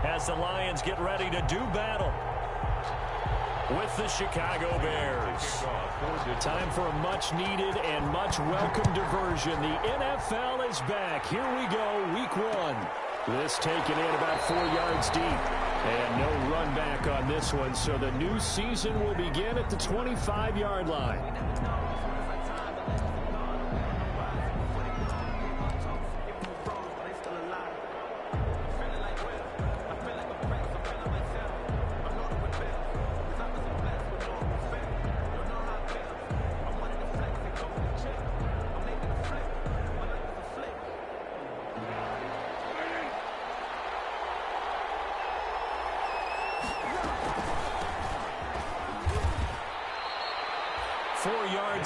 as the Lions get ready to do battle with the Chicago Bears. Time for a much-needed and much-welcome diversion. The NFL is back. Here we go, week 1. This taken in about 4 yards deep. And no run back on this one, so the new season will begin at the 25-yard line.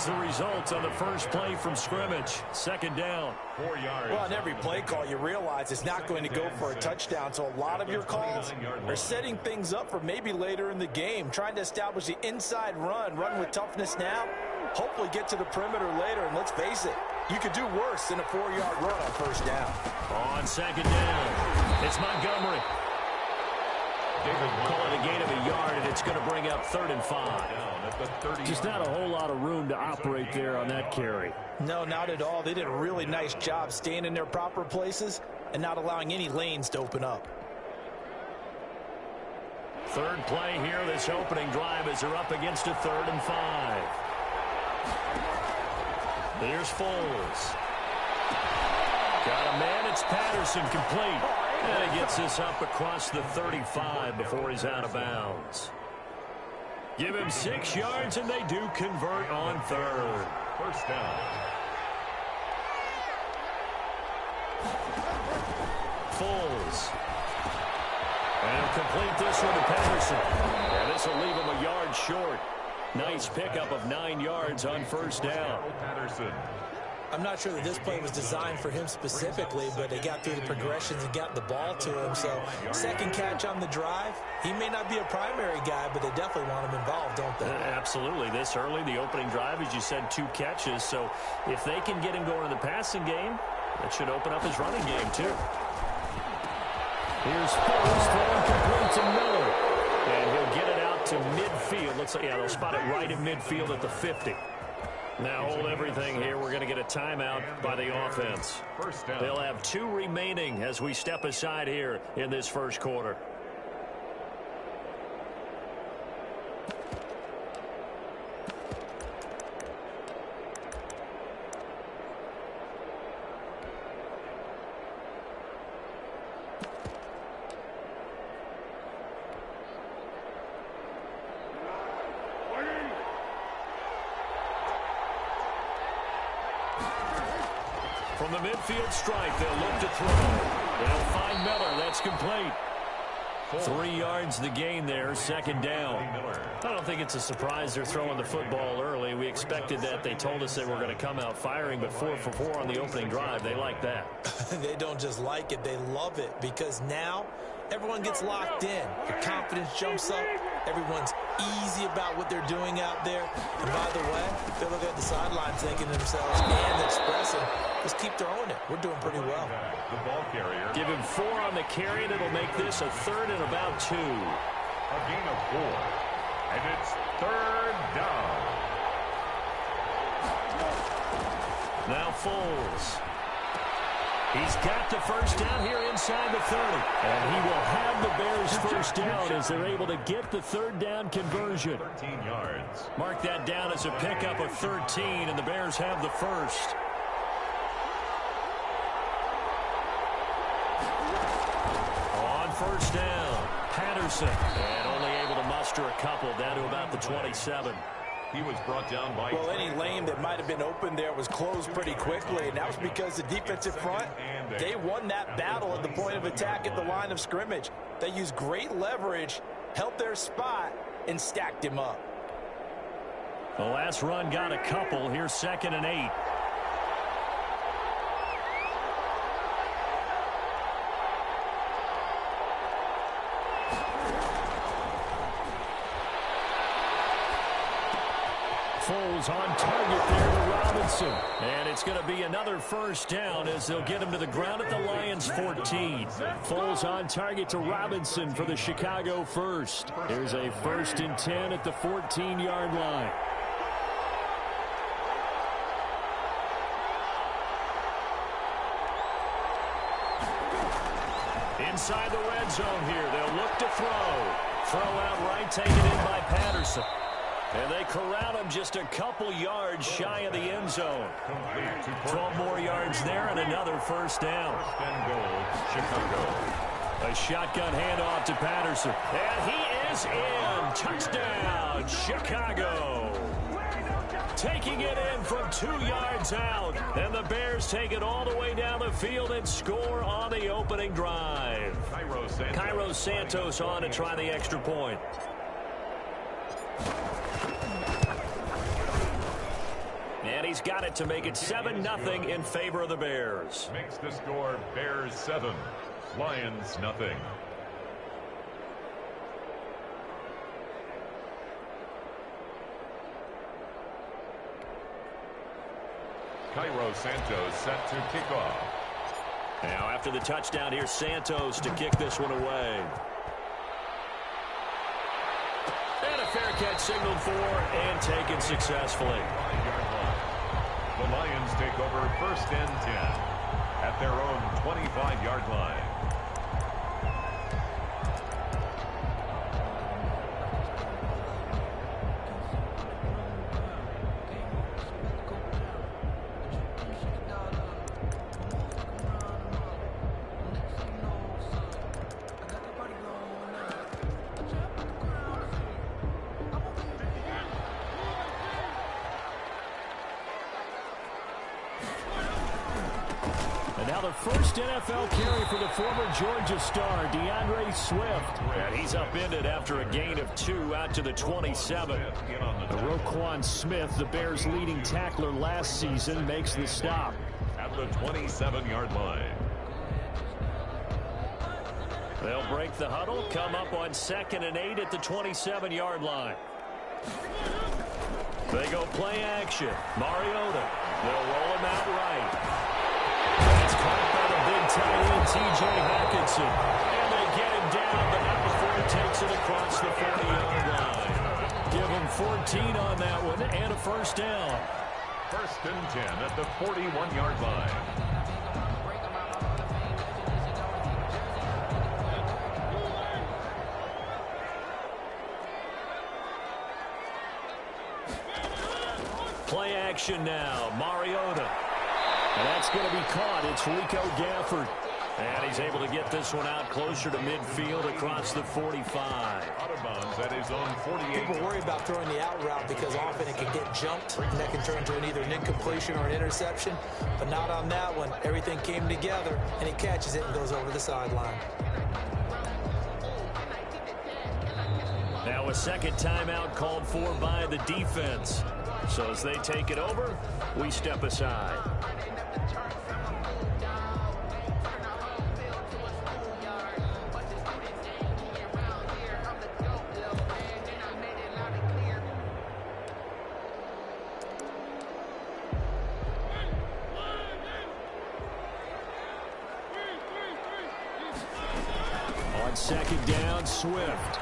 The result on the first play from scrimmage. Second down. 4 yards. Well, on every play call, you realize it's not going to go for a touchdown. So a lot of your calls are setting things up for maybe later in the game, trying to establish the inside run with toughness now, hopefully get to the perimeter later. And let's face it, you could do worse than a 4-yard run on first down. On second down, it's Montgomery. Call it a gain of a yard, and it's going to bring up 3rd and 5. Just not a whole lot of room to operate there on that carry. No, not at all. They did a really nice job staying in their proper places and not allowing any lanes to open up. Third play here, this opening drive, as they're up against a 3rd and 5. Here's Foles. Got a man, it's Patterson, complete. And he gets this up across the 35 before he's out of bounds. Give him 6 yards, and they do convert on 3rd. First down. Foles. And he'll complete this one to Patterson. And this will leave him a yard short. Nice pickup of 9 yards on first down. Patterson. I'm not sure that this play was designed for him specifically, but they got through the progressions and got the ball to him. So second catch on the drive. He may not be a primary guy, but they definitely want him involved, don't they? Absolutely. This early, the opening drive, as you said, 2 catches. So if they can get him going in the passing game, that should open up his running game too. Here's Foles throwing complete to Miller. And he'll get it out to midfield. Looks like, yeah, they'll spot it right in midfield at the 50. Now hold everything here. We're going to get a timeout by the offense. First down. They'll have 2 remaining as we step aside here in this first quarter. From the midfield stripe, they'll look to throw. They'll find Miller. That's complete. 3 yards the gain there, second down. I don't think it's a surprise they're throwing the football early. We expected that. They told us they were going to come out firing, but 4 for 4 on the opening drive. They like that. They don't just like it, they love it, because now everyone gets locked in. The confidence jumps up. Everyone's easy about what they're doing out there. And by the way, they're looking at the sideline thinking to themselves and expressing, just keep throwing it. We're doing pretty well. The ball carrier. Give him 4 on the carry, and it'll make this a 3rd and about 2. A gain of 4. And it's 3rd down. Now Foles. He's got the first down here inside the 30. And he will have the Bears first down as they're able to get the 3rd down conversion. 13 yards. Mark that down as a pickup of 13, and the Bears have the first. On first down, Patterson. And only able to muster a couple down to about the 27. He was brought down by... Well, any lane that might have been open there was closed pretty quickly, and that was because the defensive front, they won that battle at the point of attack at the line of scrimmage. They used great leverage, held their spot, and stacked him up. The last run got a couple. Here's 2nd and 8. Foles on target there to Robinson. And it's going to be another first down as they'll get him to the ground at the Lions' 14. Foles on target to Robinson for the Chicago first. Here's a 1st and 10 at the 14-yard line. Inside the red zone here. They'll look to throw. Throw out right, taken in by Patterson. And they corral him just a couple yards shy of the end zone. 12 more yards there and another first down. First and goal, Chicago. A shotgun handoff to Patterson. And he is in. Touchdown, Chicago. Taking it in from 2 yards out. And the Bears take it all the way down the field and score on the opening drive. Cairo Santos on to try the extra point. And he's got it to make it 7-0 in favor of the Bears. Makes the score Bears 7, Lions nothing. Cairo Santos set to kick off. Now after the touchdown, here's Santos to kick this one away. And a fair catch signaled for and taken successfully. 5-yard line. The Lions take over 1st and 10 at their own 25-yard line. Now the first NFL carry for the former Georgia star, DeAndre Swift. And he's upended after a gain of 2 out to the 27. Roquan Smith, the Bears' leading tackler last season, makes the stop. At the 27-yard line. They'll break the huddle, come up on 2nd and 8 at the 27-yard line. They go play action. Mariota. They'll roll him out right. It's caught by the big tight end, T.J. Hockenson. And they get him down, but not before he takes it across the 40-yard line. Give him 14 on that one and a first down. 1st and 10 at the 41-yard line. Play action now. Mariota. And that's going to be caught. It's Rico Gafford. And he's able to get this one out closer to midfield across the 45. Out of bounds at his own 48. People worry about throwing the out route because often it can get jumped, and that can turn into either an incompletion or an interception. But not on that one. Everything came together, and he catches it and goes over the sideline. Now a second timeout called for by the defense. So as they take it over, we step aside. On 2nd down, Swift.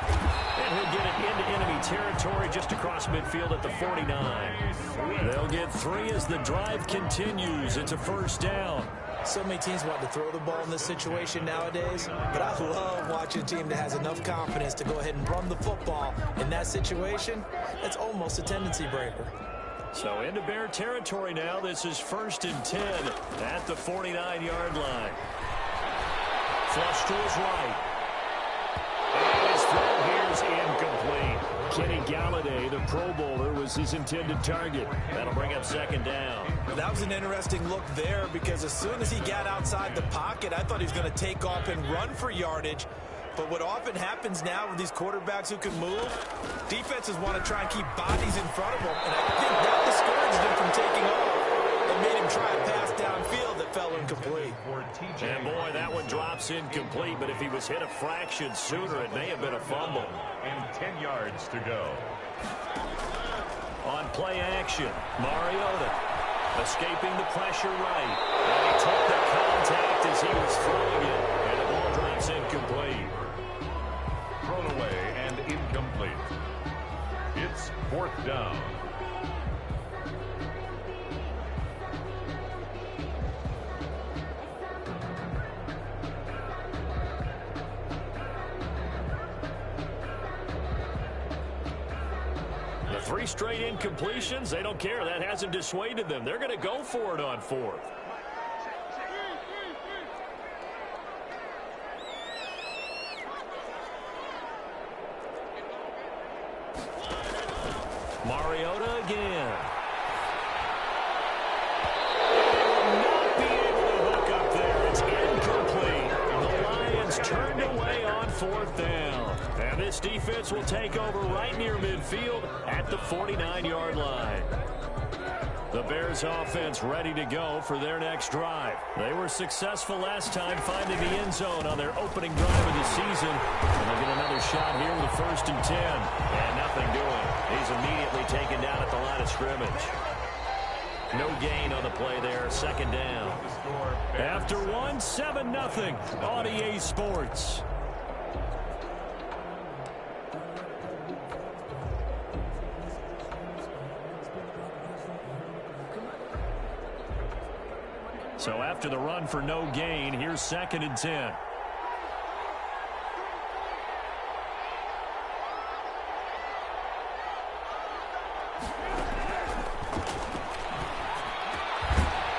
And he'll get it into enemy territory just across midfield at the 49. They'll get 3 as the drive continues. It's a first down. So many teams want to throw the ball in this situation nowadays, but I love watching a team that has enough confidence to go ahead and run the football. In that situation, that's almost a tendency breaker. So into Bear territory now. This is 1st and 10 at the 49-yard line. Flush to his right. And his throw here is incomplete. Kenny Galladay, the Pro Bowler, was his intended target. That'll bring up 2nd down. That was an interesting look there because as soon as he got outside the pocket, I thought he was going to take off and run for yardage. But what often happens now with these quarterbacks who can move, defenses want to try and keep bodies in front of them. And I think that discouraged him from taking off and made him try a pass downfield that fell incomplete. And boy, that one drops incomplete, but if he was hit a fraction sooner, it may have been a fumble. And 10 yards to go. On play action, Mariota escaping the pressure right. And he took the contact as he was throwing it. And the ball drops incomplete. Thrown away and incomplete. It's 4th down. The 3 straight incompletions, they don't care. That hasn't dissuaded them. They're going to go for it on 4th. Mariota again. Not be able to hook up there. It's incomplete. The Lions turned away on 4th down. And this defense will take over right near midfield at the 49-yard line. The Bears offense ready to go for their next drive. They were successful last time finding the end zone on their opening drive of the season. And they'll get another shot here with a 1st and 10. And nothing doing. He's immediately taken down at the line of scrimmage. No gain on the play there. 2nd down. After 1, 7-0 on EA Sports. So after the run for no gain, here's 2nd and 10.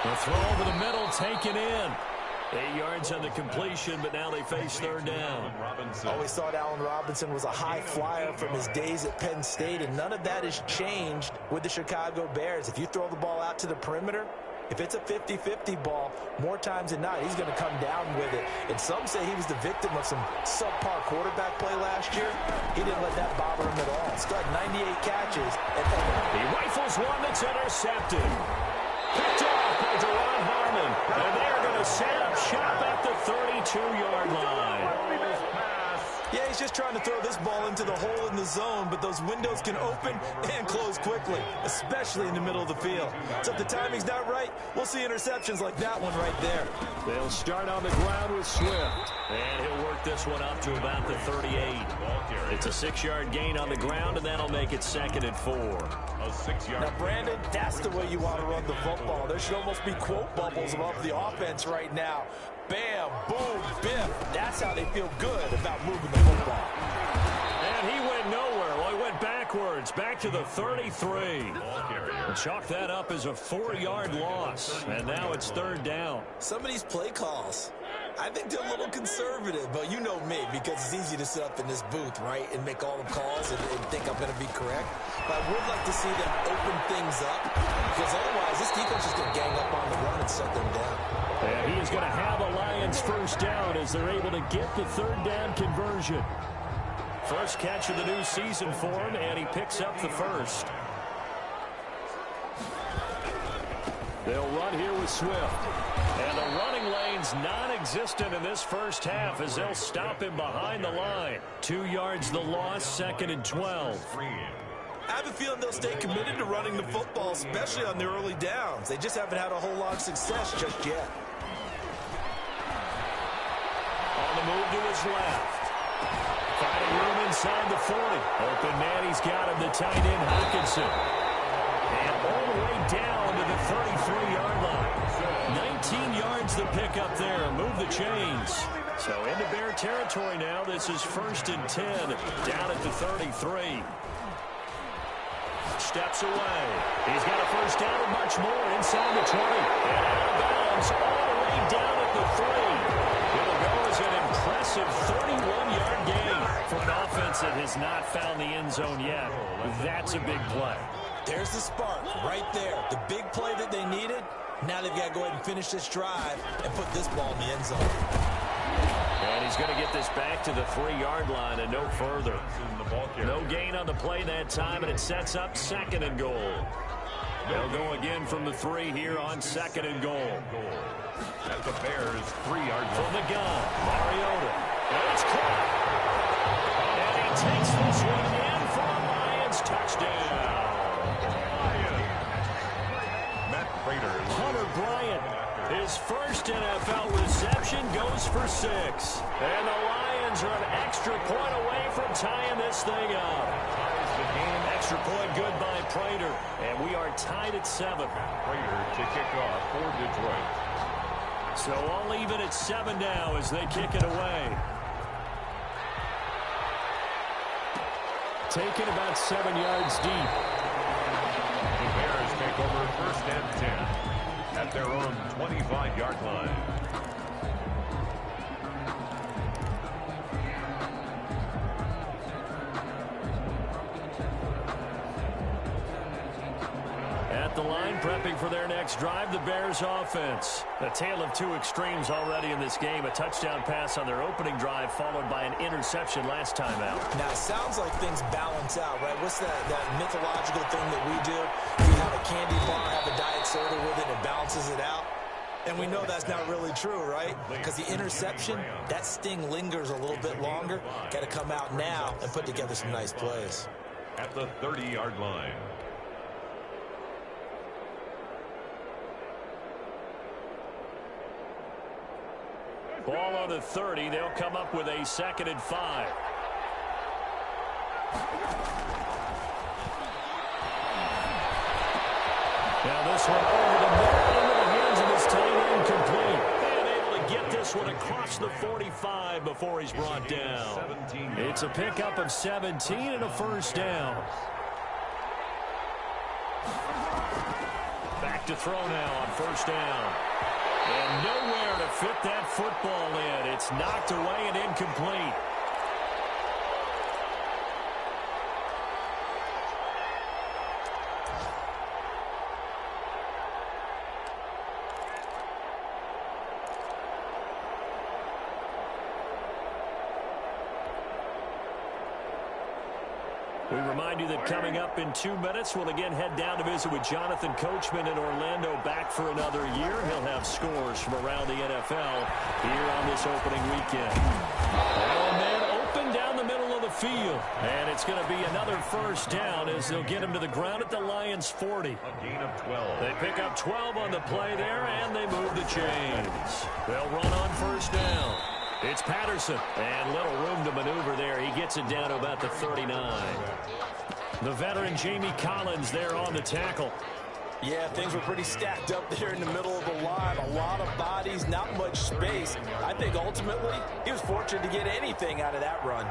The throw over the middle taken in. 8 yards on the completion, but now they face 3rd down. Always thought Allen Robinson was a high flyer from his days at Penn State, and none of that has changed with the Chicago Bears. If you throw the ball out to the perimeter, if it's a 50-50 ball, more times than not, he's going to come down with it. And some say he was the victim of some subpar quarterback play last year. He didn't let that bother him at all. Stud 98 catches. He rifles one that's intercepted. Picked off by Deron Harmon. And they're going to set up shop at the 32-yard line. Yeah, he's just trying to throw this ball into the hole in the zone, but those windows can open and close quickly, especially in the middle of the field. So if the timing's not right, we'll see interceptions like that one right there. They'll start on the ground with Swift. And he'll work this one up to about the 38. It's a 6-yard gain on the ground, and that'll make it 2nd and 4. A 6-yard. Now, Brandon, that's the way you want to run the football. There should almost be quote bubbles above the offense right now. Bam, boom, biff. That's how they feel good about moving the football. And he went nowhere. Well, he went backwards, back to the 33. And chalk that up as a 4-yard loss. And now it's 3rd down. Some of these play calls, I think they're a little conservative, but you know me, because it's easy to sit up in this booth, right, and make all the calls and think I'm going to be correct. But I would like to see them open things up, because otherwise this defense is going to gang up on the run and shut them down. And he is going to have a Lions 1st down as they're able to get the 3rd down conversion. First catch of the new season for him, and he picks up the 1st. They'll run here with Swift. And the running lane's non-existent in this first half as they'll stop him behind the line. 2 yards the loss, 2nd and 12. I have a feeling they'll stay committed to running the football, especially on their early downs. They just haven't had a whole lot of success just yet. On the move to his left. Finding room inside the 40. Open man, he's got him, the tight end, Hockenson. And all the way down to the 33-yard line. 19 yards the pickup there. Move the chains. So into Bear territory now. This is 1st and 10 down at the 33. Steps away. He's got a 1st down and much more inside the 20. And out of bounds all the way down at the 3. It'll go as an impressive 31-yard gain for an offense that has not found the end zone yet. That's a big play. There's the spark right there. The big play that they needed. Now they've got to go ahead and finish this drive and put this ball in the end zone. And he's going to get this back to the 3-yard line and no further. No gain on the play that time, and it sets up 2nd and goal. They'll go again from the 3 here on 2nd and goal. At the Bears' 3-yard line. From the gun, Mariota. And it's caught. And he takes this one in for a Lions touchdown. for 6. And the Lions are an extra point away from tying this thing up. Ties the game. Extra point good by Prater. And we are tied at 7. Prater to kick off for Detroit. So all even at 7 now as they kick it away. Taken about 7 yards deep. The Bears take over 1st and 10 at their own 25-yard line. At the line, prepping for their next drive, the Bears offense. A tale of two extremes already in this game. A touchdown pass on their opening drive, followed by an interception last time out. Now, it sounds like things balance out, right? What's that mythological thing that we do? We have a candy bar, have a diet soda with it, and it balances it out. And we know that's not really true, right? Because the interception, that sting lingers a little bit longer. Got to come out now and put together some nice plays. At the 30-yard line. Ball on the 30. They'll come up with a 2nd and 5. Now this one over the middle into the hands of his tight end, complete. And able to get this one across the 45 before he's brought down. It's a pickup of 17 and a 1st down. Back to throw now on 1st down. And nowhere to fit that football in. It's knocked away and incomplete. We remind you that coming up in 2 minutes, we'll again head down to visit with Jonathan Coachman in Orlando, back for another year. He'll have scores from around the NFL here on this opening weekend. And then open down the middle of the field. And it's going to be another 1st down as they'll get him to the ground at the Lions' 40. A gain of 12. They pick up 12 on the play there, and they move the chains. They'll run on 1st down. It's Patterson, and little room to maneuver there. He gets it down to about the 39. The veteran Jamie Collins there on the tackle. Yeah, things were pretty stacked up there in the middle of the line. A lot of bodies, not much space. I think ultimately he was fortunate to get anything out of that run.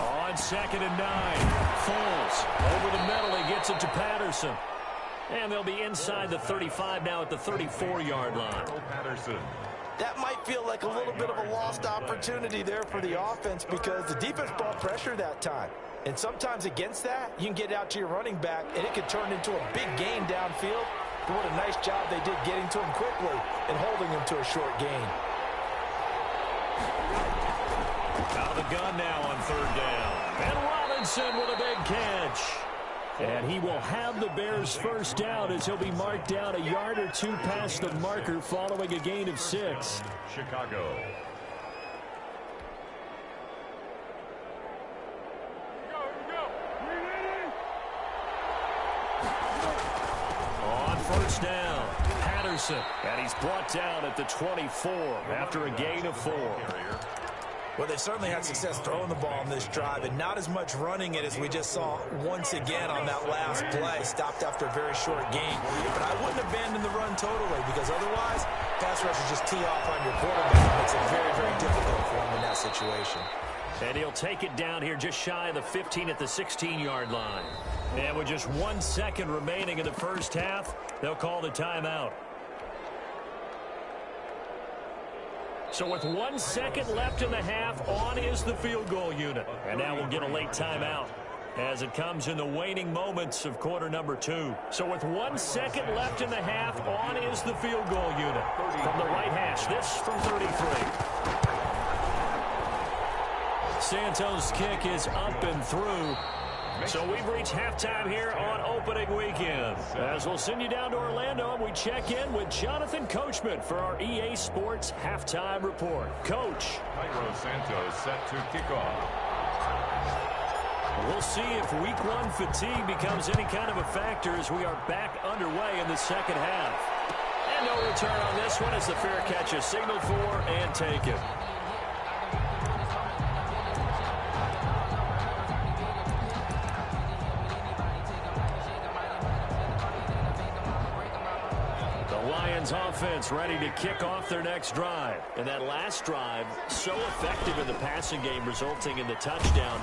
On 2nd and 9, Foles over the middle. He gets it to Patterson. And they'll be inside the 35 now at the 34-yard line. Patterson. That might feel like a little bit of a lost opportunity there for the offense because the defense brought pressure that time. And sometimes against that, you can get out to your running back, and it could turn into a big gain downfield. But what a nice job they did getting to him quickly and holding him to a short gain. Out of the gun now on 3rd down. And Robinson with a big catch. And he will have the Bears' 1st down as he'll be marked down a yard or 2 past the marker following a gain of 6. Chicago. On 1st down, Patterson. And he's brought down at the 24 after a gain of 4. Well, they certainly had success throwing the ball on this drive and not as much running it as we just saw once again on that last play. Stopped after a very short gain. But I wouldn't abandon the run totally because otherwise, pass rushers just tee off on your quarterback. It makes it very, very difficult for him in that situation. And he'll take it down here just shy of the 15 at the 16-yard line. And with just 1 second remaining in the 1st half, they'll call the timeout. So with 1 second left in the half, on is the field goal unit. And now we'll get a late timeout as it comes in the waning moments of quarter number 2. So with 1 second left in the half, on is the field goal unit. From the right hash, this from 33. Santos' kick is up and through. So we've reached halftime here on opening weekend. As we'll send you down to Orlando, and we check in with Jonathan Coachman for our EA Sports Halftime Report. Coach. Cairo Santos set to kick off. We'll see if week 1 fatigue becomes any kind of a factor as we are back underway in the 2nd half. And no return on this one as the fair catch is signaled for and taken. Offense ready to kick off their next drive. And that last drive, so effective in the passing game, resulting in the touchdown.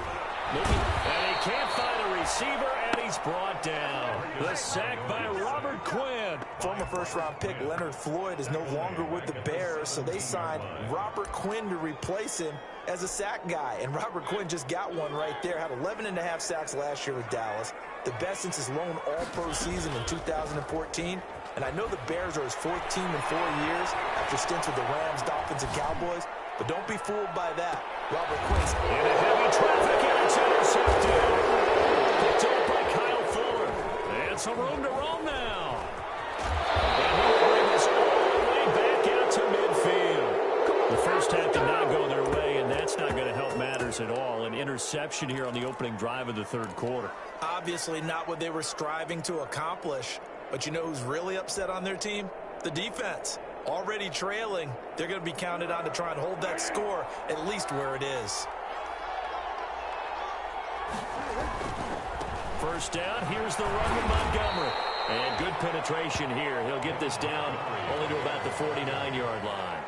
And he can't find a receiver, and he's brought down. The sack by Robert Quinn. Former first-round pick Leonard Floyd is no longer with the Bears, so they signed Robert Quinn to replace him as a sack guy. And Robert Quinn just got one right there. Had 11.5 sacks last year with Dallas. The best since his lone all-pro season in 2014. And I know the Bears are his fourth team in 4 years after stints with the Rams, Dolphins, and Cowboys. But don't be fooled by that. Robert Quinn's in a heavy traffic, and it's intercepted. Picked up by Kyle Fuller. And some room to roam now. And he will bring this all the way back out to midfield. The first half did not go their way, and that's not going to help matters at all. An interception here on the opening drive of the third quarter. Obviously not what they were striving to accomplish. But you know who's really upset on their team? The defense. Already trailing. They're going to be counted on to try and hold that score at least where it is. First down, here's the run with Montgomery. And good penetration here. He'll get this down only to about the 49-yard line.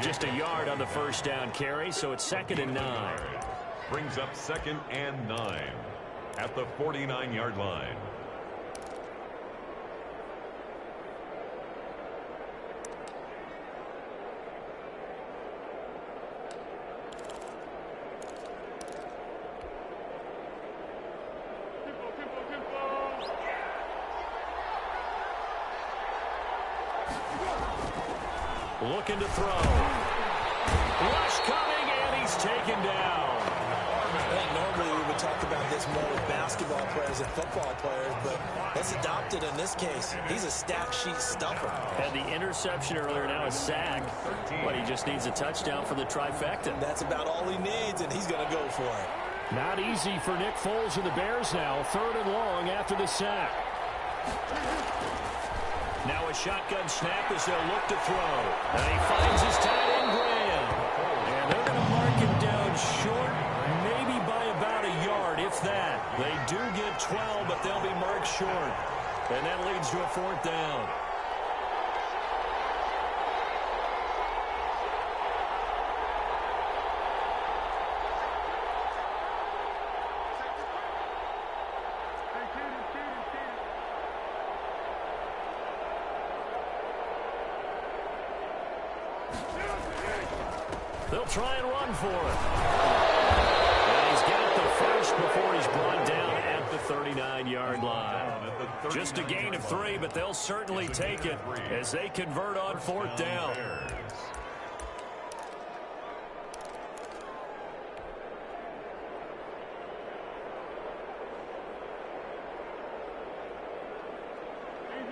Just a yard on the first down carry, so it's 2nd and 9. Brings up 2nd and 9 at the 49-yard line. Looking to throw. Rush coming, and he's taken down. Normally we would talk about this more with basketball players and football players, but let's adopt it in this case. He's a stat sheet stuffer. Had the interception earlier, now a sack. But he just needs a touchdown for the trifecta. That's about all he needs, and he's going to go for it. Not easy for Nick Foles and the Bears now. 3rd and long after the sack. Now a shotgun snap as they'll look to throw. And he finds his tight end, Graham. And they're going to mark him down short, maybe by about a yard, if that. They do get 12, but they'll be marked short. And that leads to a 4th down. They'll try and run for it. And he's got the first before he's brought down at the 39-yard line. Just a gain of 3, but they'll certainly take it as they convert on 4th down.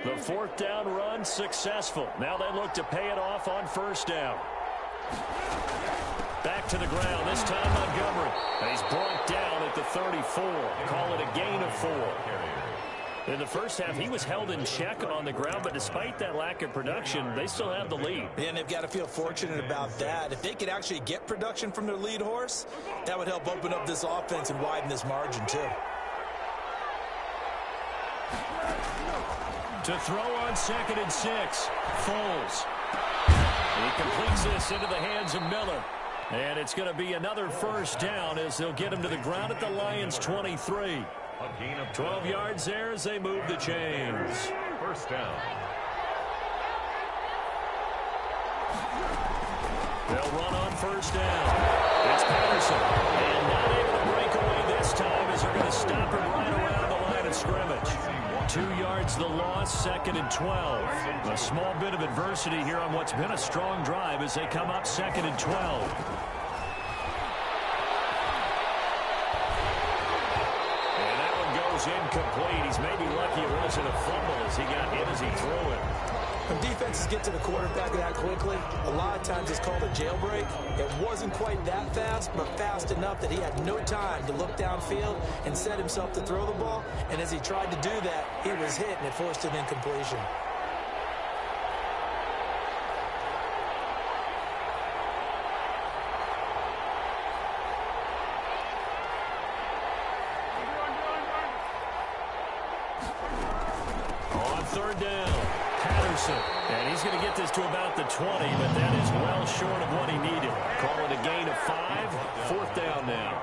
The 4th down run successful. Now they look to pay it off on 1st down. Back to the ground, this time Montgomery. And he's brought down at the 34. Call it a gain of 4. In the first half, he was held in check on the ground, but despite that lack of production, they still have the lead. And they've got to feel fortunate about that. If they could actually get production from their lead horse, that would help open up this offense and widen this margin, too. To throw on 2nd and 6, Foles. He completes this into the hands of Miller. And it's going to be another 1st down as they'll get him to the ground at the Lions' 23. 12 yards there as they move the chains. 1st down. They'll run on 1st down. It's Patterson. And not able to break away this time as they're going to stop him right around the line of scrimmage. 2 yards the loss, 2nd and 12. A small bit of adversity here on what's been a strong drive as they come up 2nd and 12. And that one goes incomplete. He's maybe lucky it wasn't a fumble as he got hit as he threw it. When defenses get to the quarterback that quickly, a lot of times it's called a jailbreak. It wasn't quite that fast, but fast enough that he had no time to look downfield and set himself to throw the ball. And as he tried to do that, he was hit, and it forced an incompletion. third down. Patterson. And he's going to get this to about the 20, but that is well short of what he needed. Call it a gain of 5. Fourth down now.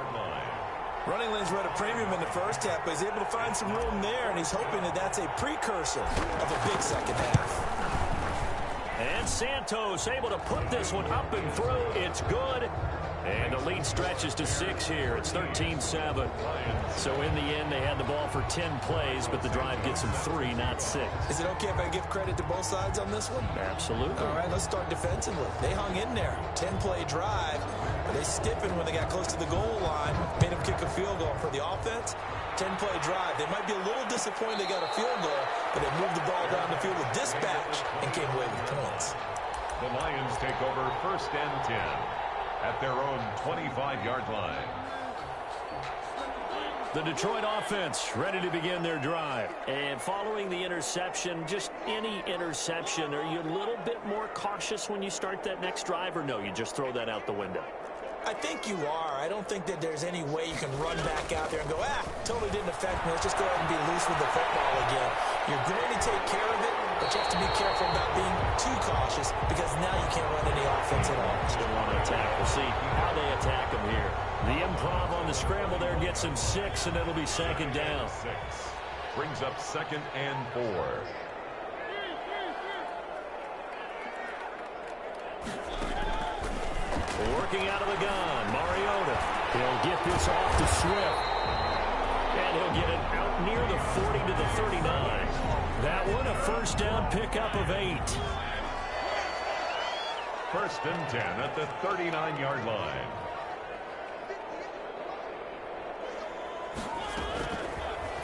Running lanes were at a premium in the first half, but he's able to find some room there, and he's hoping that that's a precursor of a big second half. And Santos able to put this one up and through. It's good. And the lead stretches to 6 here. It's 13-7. So in the end, they had the ball for 10 plays, but the drive gets them 3, not 6. Is it okay if I give credit to both sides on this one? Absolutely. All right, let's start defensively. They hung in there. 10-play drive. They stiffened when they got close to the goal line. Made them kick a field goal. For the offense, 10-play drive. They might be a little disappointed they got a field goal, but they moved the ball down the field with dispatch and came away with points. The Lions take over first and 10 at their own 25-yard line. The Detroit offense ready to begin their drive. And following the interception, just any interception, are you a little bit more cautious when you start that next drive, or no, you just throw that out the window? I think you are. I don't think that there's any way you can run back out there and go, totally didn't affect me. Let's just go ahead and be loose with the football again. You're going to take care of it, but you have to be careful about being too cautious because now you can't run any offense at all. Still want to attack. We'll see how they attack them here. The improv on the scramble there gets him 6, and it'll be second down. 6 brings up second and 4. Working out of the gun, Mariota. He'll get this off to Swift. And he'll get it out near the 40 to the 39. That one a first down pickup of 8. First and 10 at the 39-yard line.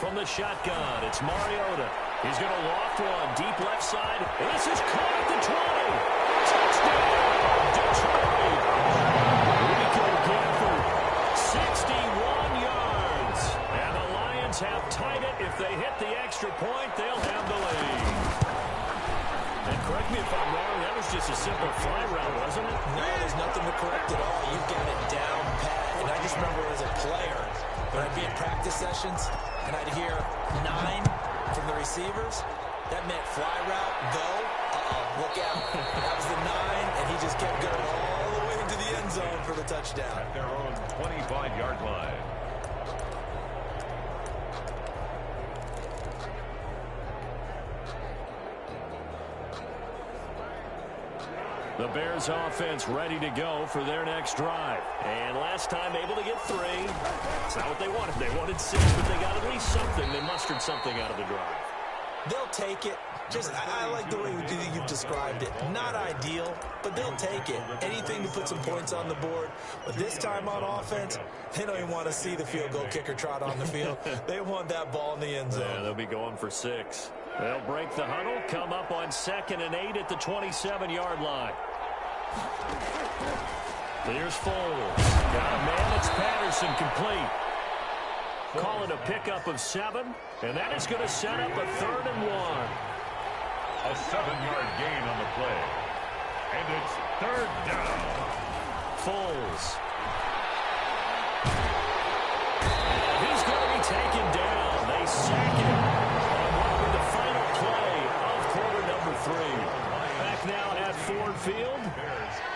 From the shotgun, it's Mariota. He's going to loft one deep left side. This is caught at the 20. Touchdown, Detroit. Rico Gafford, 61 yards. And the Lions have tied it. If they hit the extra point, they'll have the lead. And correct me if I'm wrong, that was just a simple fly route, wasn't it? No, there's nothing to correct at all. You've got it down pat. And I just remember as a player, when I'd be in practice sessions, and I'd hear 9 from the receivers, that meant fly route, go, look out. That was the 9, and he just kept going all the way into the end zone for the touchdown. At their own 25-yard line. The Bears offense ready to go for their next drive. And last time able to get 3. It's not what they wanted. They wanted 6, but they got at least something. They mustered something out of the drive. They'll take it. I like the way you've described it. Not ideal, but they'll take it. Anything to put some points on the board. But this time on offense, they don't even want to see the field goal kicker trot on the field. They want that ball in the end zone. Yeah, they'll be going for 6. They'll break the huddle, come up on 2nd and 8 at the 27-yard line. Here's Foles. Got a man. It's Patterson complete. Call it a pickup of 7, and that is going to set up a 3rd and 1. A 7-yard gain on the play. And it's 3rd down. Foles. And he's going to be taken down. They sack him on what will be the final play of quarter number 3. Back now at Ford Field.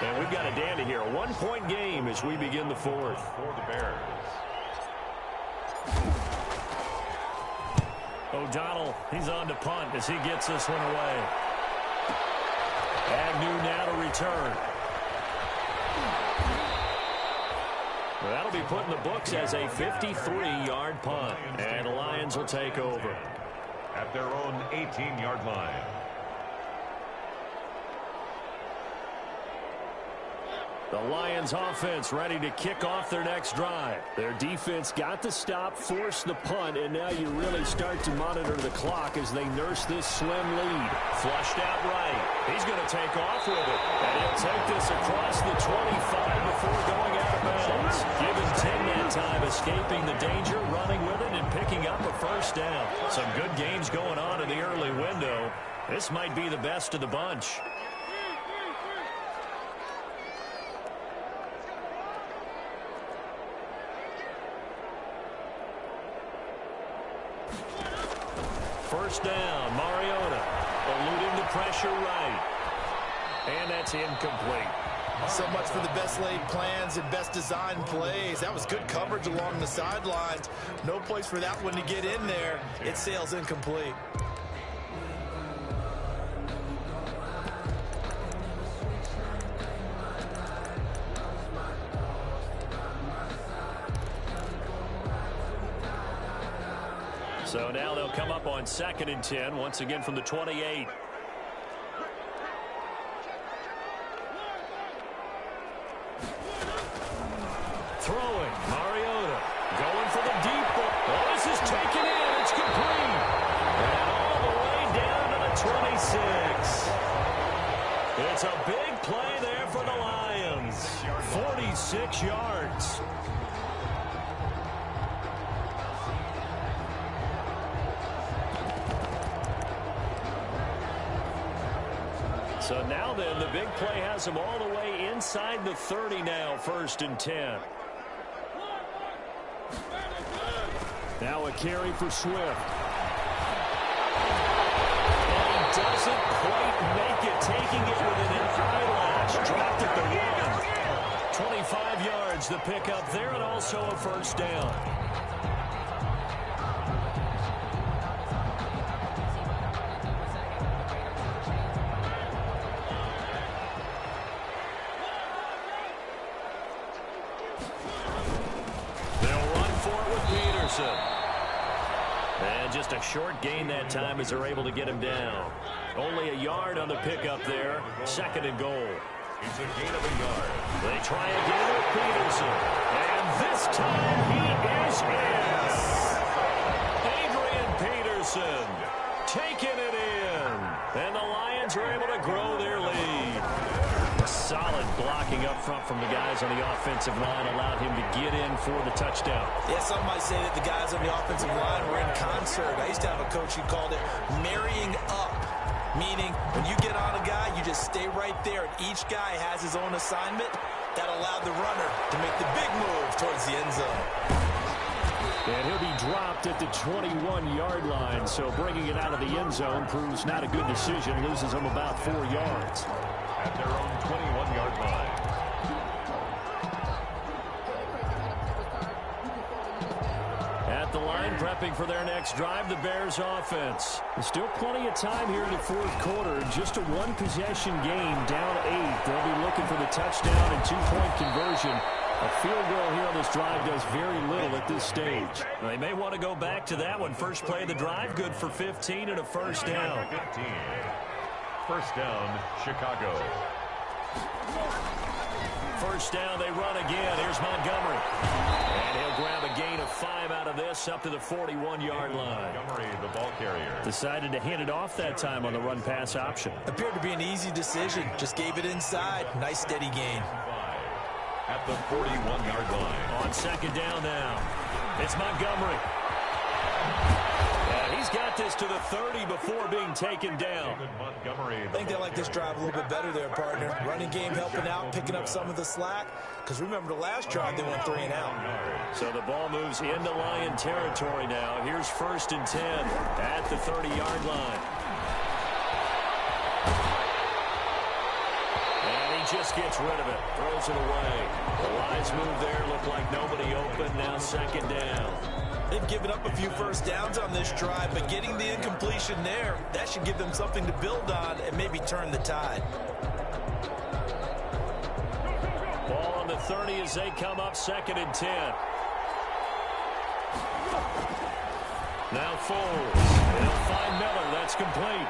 And we've got a dandy here. A 1-point game as we begin the 4th. For the Bears. O'Donnell, he's on to punt as he gets this one away. Agnew now to return. Well, that'll be put in the books as a 53-yard punt. And the Lions will take over. At their own 18-yard line. The Lions offense ready to kick off their next drive. Their defense got the stop, forced the punt, and now you really start to monitor the clock as they nurse this slim lead. Flushed out right. He's going to take off with it. And he'll take this across the 25 before going out of bounds. Given 10 that time, escaping the danger, running with it, and picking up a first down. Some good games going on in the early window. This might be the best of the bunch. first down. Mariota eluding the pressure right. And that's incomplete. So much for the best laid plans and best designed plays. That was good coverage along the sidelines. No place for that one to get in there. It sails incomplete. So now they'll come up on 2nd and 10, once again from the 28. Throwing, Mariota, going for the deep ball. Oh, this is taken in, it's complete. And all the way down to the 26. It's a big play there for the Lions. 46 yards. So now then, the big play has them all the way inside the 30 now, 1st and 10. Now a carry for Swift. And he doesn't quite make it, taking it within an eyelash. Dropped at the 1. 25 yards, the pickup there, and also a first down. And just a short gain that time as they're able to get him down. Only a yard on the pickup there. 2nd and goal. It's a gain of a yard. They try again with Peterson. And this time he is in. Adrian Peterson taking it in. And the Lions are able to grow their lead. Solid blocking up front from the guys on the offensive line allowed him to get in for the touchdown. Yeah, some might say that the guys on the offensive line were in concert. I used to have a coach who called it marrying up, meaning when you get on a guy, you just stay right there, and each guy has his own assignment. That allowed the runner to make the big move towards the end zone. And he'll be dropped at the 21-yard line, so bringing it out of the end zone proves not a good decision. Loses him about 4 yards. At their own 21-yard line. At the line, prepping for their next drive, the Bears offense. There's still plenty of time here in the 4th quarter. Just a one-possession game, down 8. They'll be looking for the touchdown and 2-point conversion. A field goal here on this drive does very little at this stage. They may want to go back to that one. First play of the drive, good for 15 and a first down. 15. First down, Chicago. First down, they run again. Here's Montgomery. And he'll grab a gain of 5 out of this up to the 41-yard line. Montgomery, the ball carrier. Decided to hand it off that time on the run-pass option. Appeared to be an easy decision. Just gave it inside. Nice steady gain. At the 41-yard line. On 2nd down now. It's Montgomery. And he's got this to the 30 before being taken down. I think they like this drive a little bit better there, partner. Running game helping out, picking up some of the slack. Because remember the last drive, they went 3 and out. So the ball moves into Lion territory now. Here's 1st and 10 at the 30-yard line. Just gets rid of it, throws it away. The Lions move there, look like nobody open, now 2nd down. They've given up a few first downs on this drive, but getting the incompletion there, that should give them something to build on and maybe turn the tide. Ball on the 30 as they come up 2nd and 10. Now Foles. They'll find Miller, that's complete.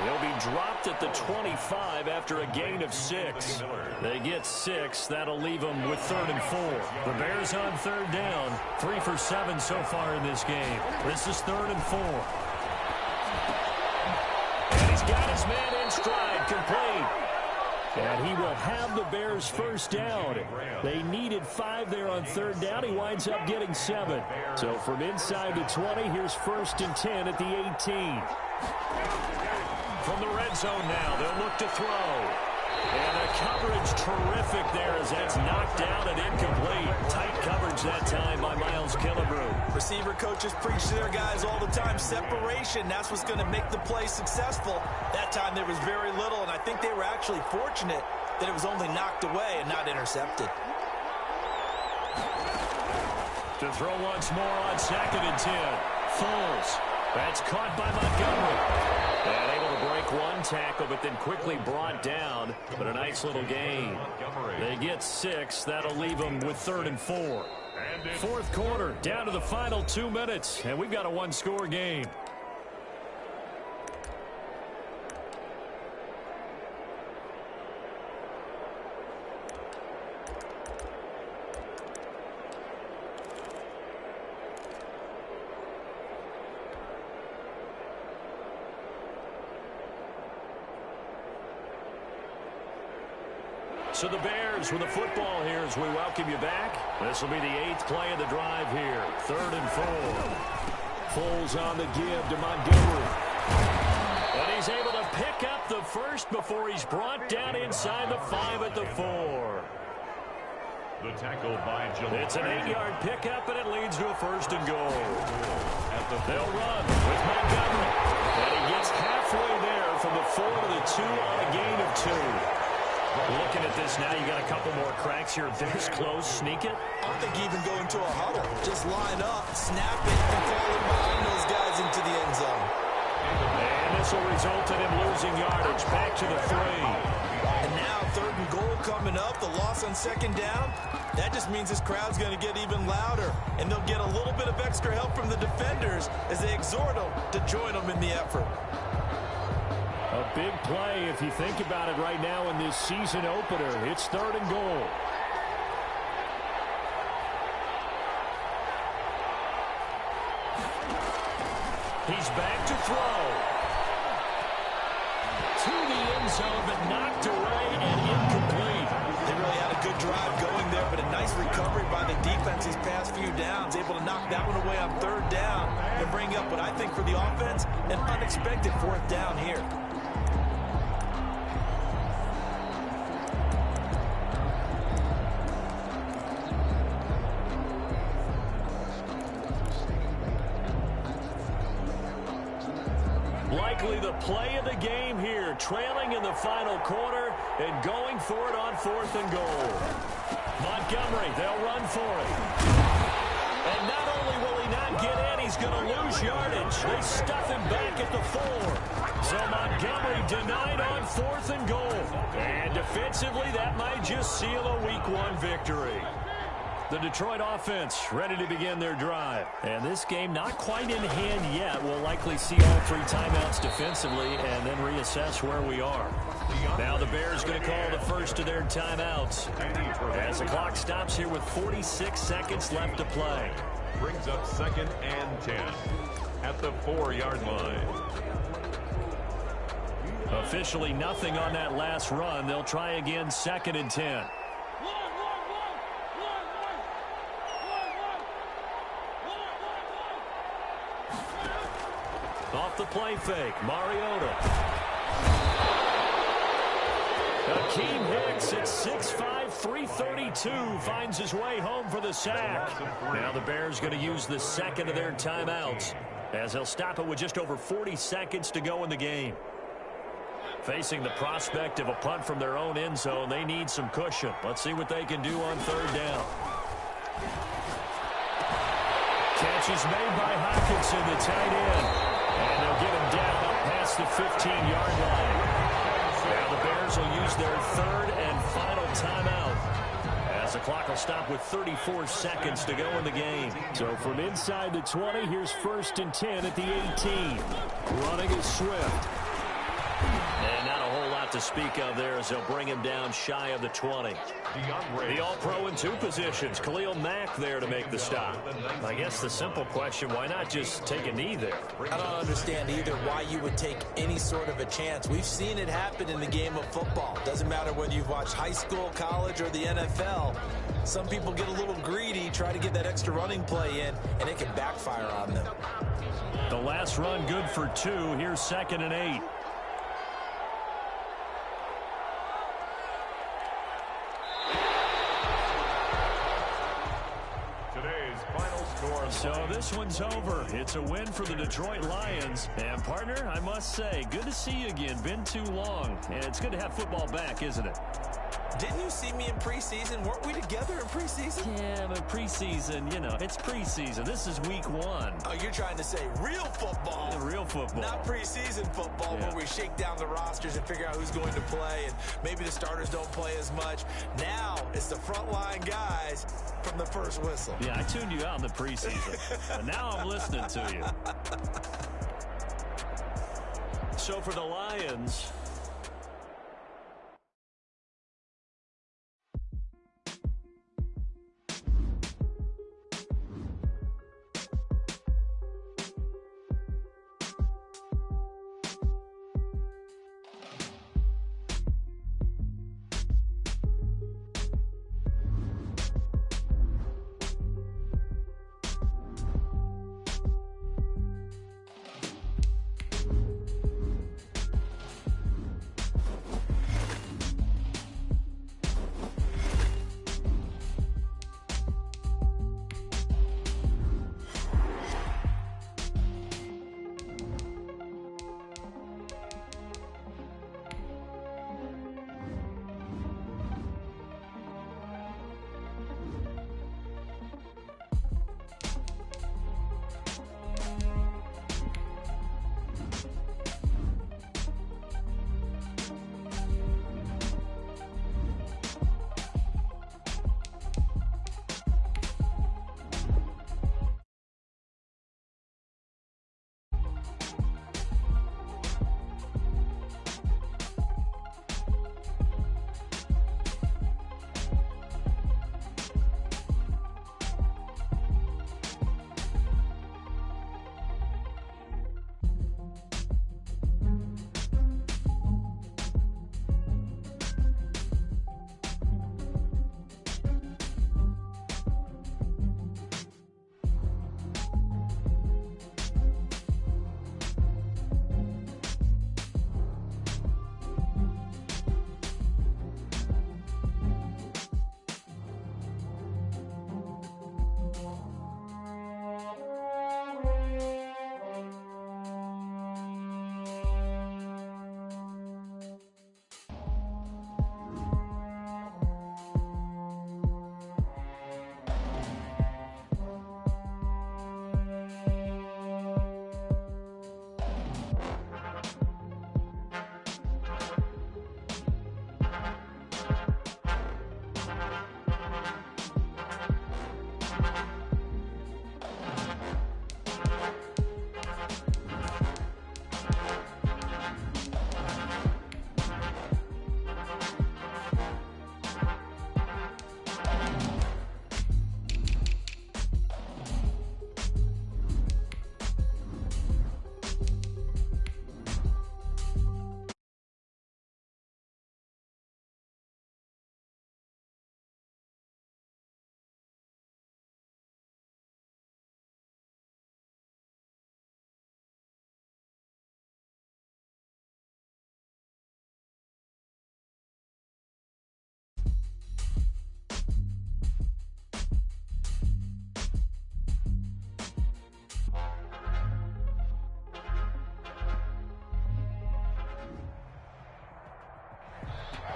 He'll be dropped at the 25 after a gain of 6. They get 6. That'll leave them with 3rd and 4. The Bears on 3rd down. 3 for 7 so far in this game. This is 3rd and 4. And he's got his man in stride, complete. And he will have the Bears first down. They needed 5 there on 3rd down. He winds up getting 7. So from inside the 20, here's 1st and 10 at the 18. From the red zone now, they'll look to throw. And the coverage terrific there as that's knocked down and incomplete. Tight coverage that time by Miles Killebrew. receiver coaches preach to their guys all the time. Separation, that's what's going to make the play successful. That time there was very little, and I think they were actually fortunate that it was only knocked away and not intercepted. To throw once more on 2nd and 10. Foles. That's caught by Montgomery. And able to break one tackle, but then quickly brought down. But a nice little gain. They get 6. That'll leave them with 3rd and 4. Fourth quarter, down to the final 2 minutes. And we've got a one-score game. So the Bears with the football here as we welcome you back. This will be the 8th play of the drive here. 3rd and 4. Foles on the give to Montgomery. And he's able to pick up the first before he's brought down inside the 5 at the 4. The tackle by Gillette. It's an 8-yard pickup, and it leads to a 1st and goal. They'll run with Montgomery. And he gets halfway there from the 4 to the 2 on a gain of 2. Looking at this now, you got a couple more cracks here. This close, sneak it. I don't think even go into a huddle. Just line up, snap it, and fall in behind those guys into the end zone. And this will result in him losing yardage. Back to the 3. And now 3rd and goal coming up. The loss on 2nd down. That just means this crowd's going to get even louder. And they'll get a little bit of extra help from the defenders as they exhort them to join them in the effort. A big play if you think about it right now in this season opener. It's 3rd and goal. He's back to throw. To the end zone, but knocked away and incomplete. They really had a good drive going there, but a nice recovery by the defense these past few downs. Able to knock that one away on 3rd down and bring up what I think for the offense, an unexpected 4th down here. Likely the play of the game here, trailing in the final quarter and going for it on 4th and goal. Montgomery, they'll run for it. And not only will he not get in, he's going to lose yardage. They stuff him back at the 4. So Montgomery denied on 4th and goal. And defensively, that might just seal a Week 1 victory. The Detroit offense ready to begin their drive. And this game not quite in hand yet. We'll likely see all 3 timeouts defensively and then reassess where we are. Now the Bears going to call the first of their timeouts as the clock stops here with 46 seconds left to play. Brings up 2nd and 10 at the 4-yard line. Officially nothing on that last run. They'll try again 2nd and 10. Off the play fake, Mariota. Akeem Hicks at 6'5", 332 finds his way home for the sack. Now the Bears going to use the 2nd of their timeouts as they'll stop it with just over 40 seconds to go in the game. Facing the prospect of a punt from their own end zone, they need some cushion. Let's see what they can do on 3rd down. Catch is made by Hockenson, the tight end. And they'll get him down up past the 15-yard line. Now the Bears will use their 3rd and final timeout as the clock will stop with 34 seconds to go in the game. So from inside the 20, here's 1st and 10 at the 18. Running is Swift. And not a whole lot to speak of there as they'll bring him down shy of the 20. The All-Pro in 2 positions. Khalil Mack there to make the stop. I guess the simple question, why not just take a knee there? I don't understand either why you would take any sort of a chance. We've seen it happen in the game of football. Doesn't matter whether you've watched high school, college, or the NFL. Some people get a little greedy, try to get that extra running play in, and it can backfire on them. The last run good for 2. Here's 2nd and 8. Today's final score. So this one's over. It's a win for the Detroit Lions. And, partner, I must say, good to see you again. Been too long. And it's good to have football back, isn't it? Didn't you see me in preseason? Weren't we together in preseason? Yeah, but preseason, you know, it's preseason. This is week 1. Oh, you're trying to say real football. Yeah, real football. Not preseason football where we shake down the rosters and figure out who's going to play, and maybe the starters don't play as much. Now it's the frontline guys from the first whistle. Yeah, I tuned you out in the preseason. But now I'm listening to you. So for the Lions,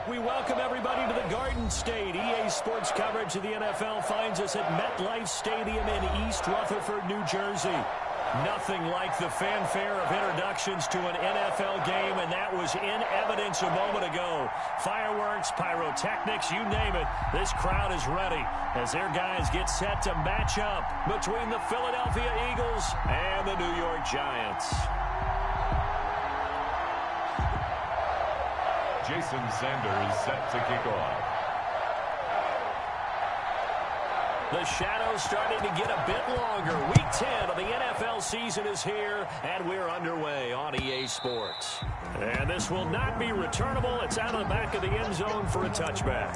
we welcome everybody to the Garden State. EA Sports coverage of the NFL finds us at MetLife Stadium in East Rutherford, New Jersey. Nothing like the fanfare of introductions to an NFL game, and that was in evidence a moment ago. Fireworks, pyrotechnics, you name it. This crowd is ready as their guys get set to match up between the Philadelphia Eagles and the New York Giants. Jason Sanders set to kick off. The shadows starting to get a bit longer. Week 10 of the NFL season is here, and we're underway on EA Sports. And this will not be returnable. It's out of the back of the end zone for a touchback.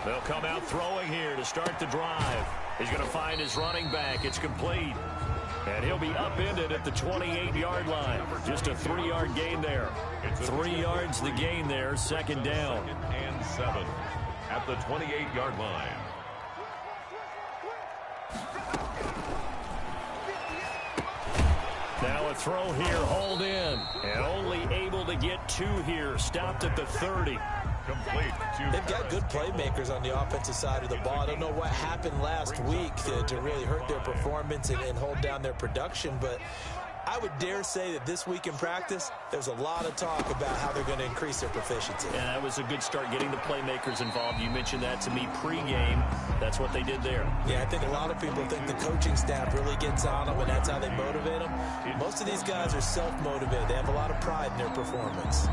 They'll come out throwing here to start the drive. He's going to find his running back. It's complete. And he'll be upended at the 28-yard line. Just a 3-yard gain there. 3 yards the gain there, second down. And 7 at the 28-yard line. Now a throw here, hauled in. And only able to get 2 here. Stopped at the 30. Complete. They've got good playmakers on the offensive side of the ball. I don't know what happened last week to really hurt their performance and hold down their production, but I would dare say that this week in practice, there's a lot of talk about how they're going to increase their proficiency. Yeah, that was a good start, getting the playmakers involved. You mentioned that to me pregame. That's what they did there. Yeah, I think a lot of people think the coaching staff really gets on them, and that's how they motivate them. Most of these guys are self-motivated. They have a lot of pride in their performance.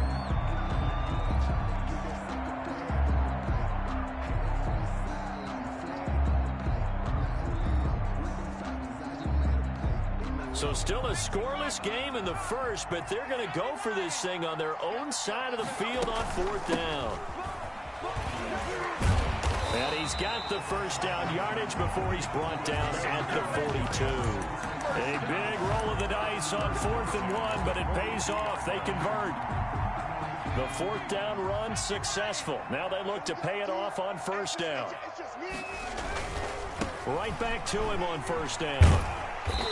So still a scoreless game in the first, but they're going to go for this thing on their own side of the field on 4th down. And he's got the first down yardage before he's brought down at the 42. A big roll of the dice on 4th and 1, but it pays off. They convert. The 4th down run successful. Now they look to pay it off on 1st down. Right back to him on 1st down.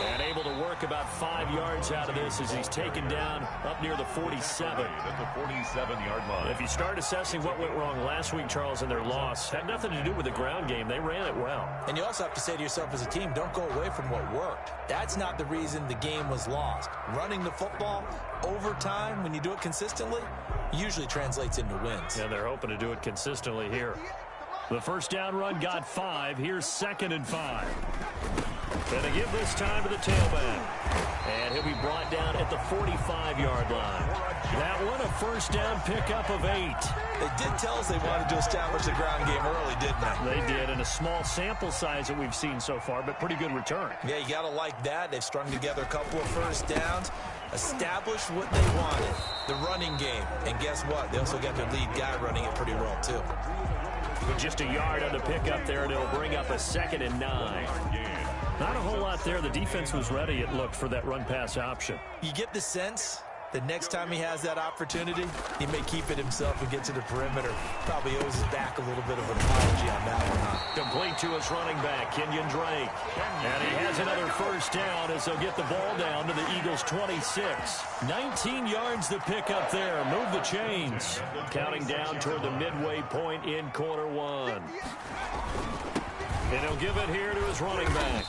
And able to work about 5 yards out of this as he's taken down up near the 47. At the 47-yard line. If you start assessing what went wrong last week, Charles, in their loss, had nothing to do with the ground game. They ran it well. And you also have to say to yourself as a team, don't go away from what worked. That's not the reason the game was lost. Running the football over time, when you do it consistently, usually translates into wins. And they're hoping to do it consistently here. The first down run got 5. Here's 2nd and 5. And they give this time to the tailback. And he'll be brought down at the 45-yard line. That one, a first down pickup of 8. They did tell us they wanted to establish the ground game early, didn't they? They did, in a small sample size that we've seen so far, but pretty good return. Yeah, you got to like that. They've strung together a couple of first downs, established what they wanted, the running game. And guess what? They also got their lead guy running it pretty well, too. With just a yard on the pickup there, and it'll bring up a 2nd and 9. Not a whole lot there. The defense was ready, it looked, for that run-pass option. You get the sense that next time he has that opportunity, he may keep it himself and get to the perimeter. Probably owes his back a little bit of an apology on that one, huh? Complete to his running back, Kenyon Drake. And he has another first down as they'll get the ball down to the Eagles' 26. 19 yards to pick up there. Move the chains. Counting down toward the midway point in quarter 1. And he'll give it here to his running back.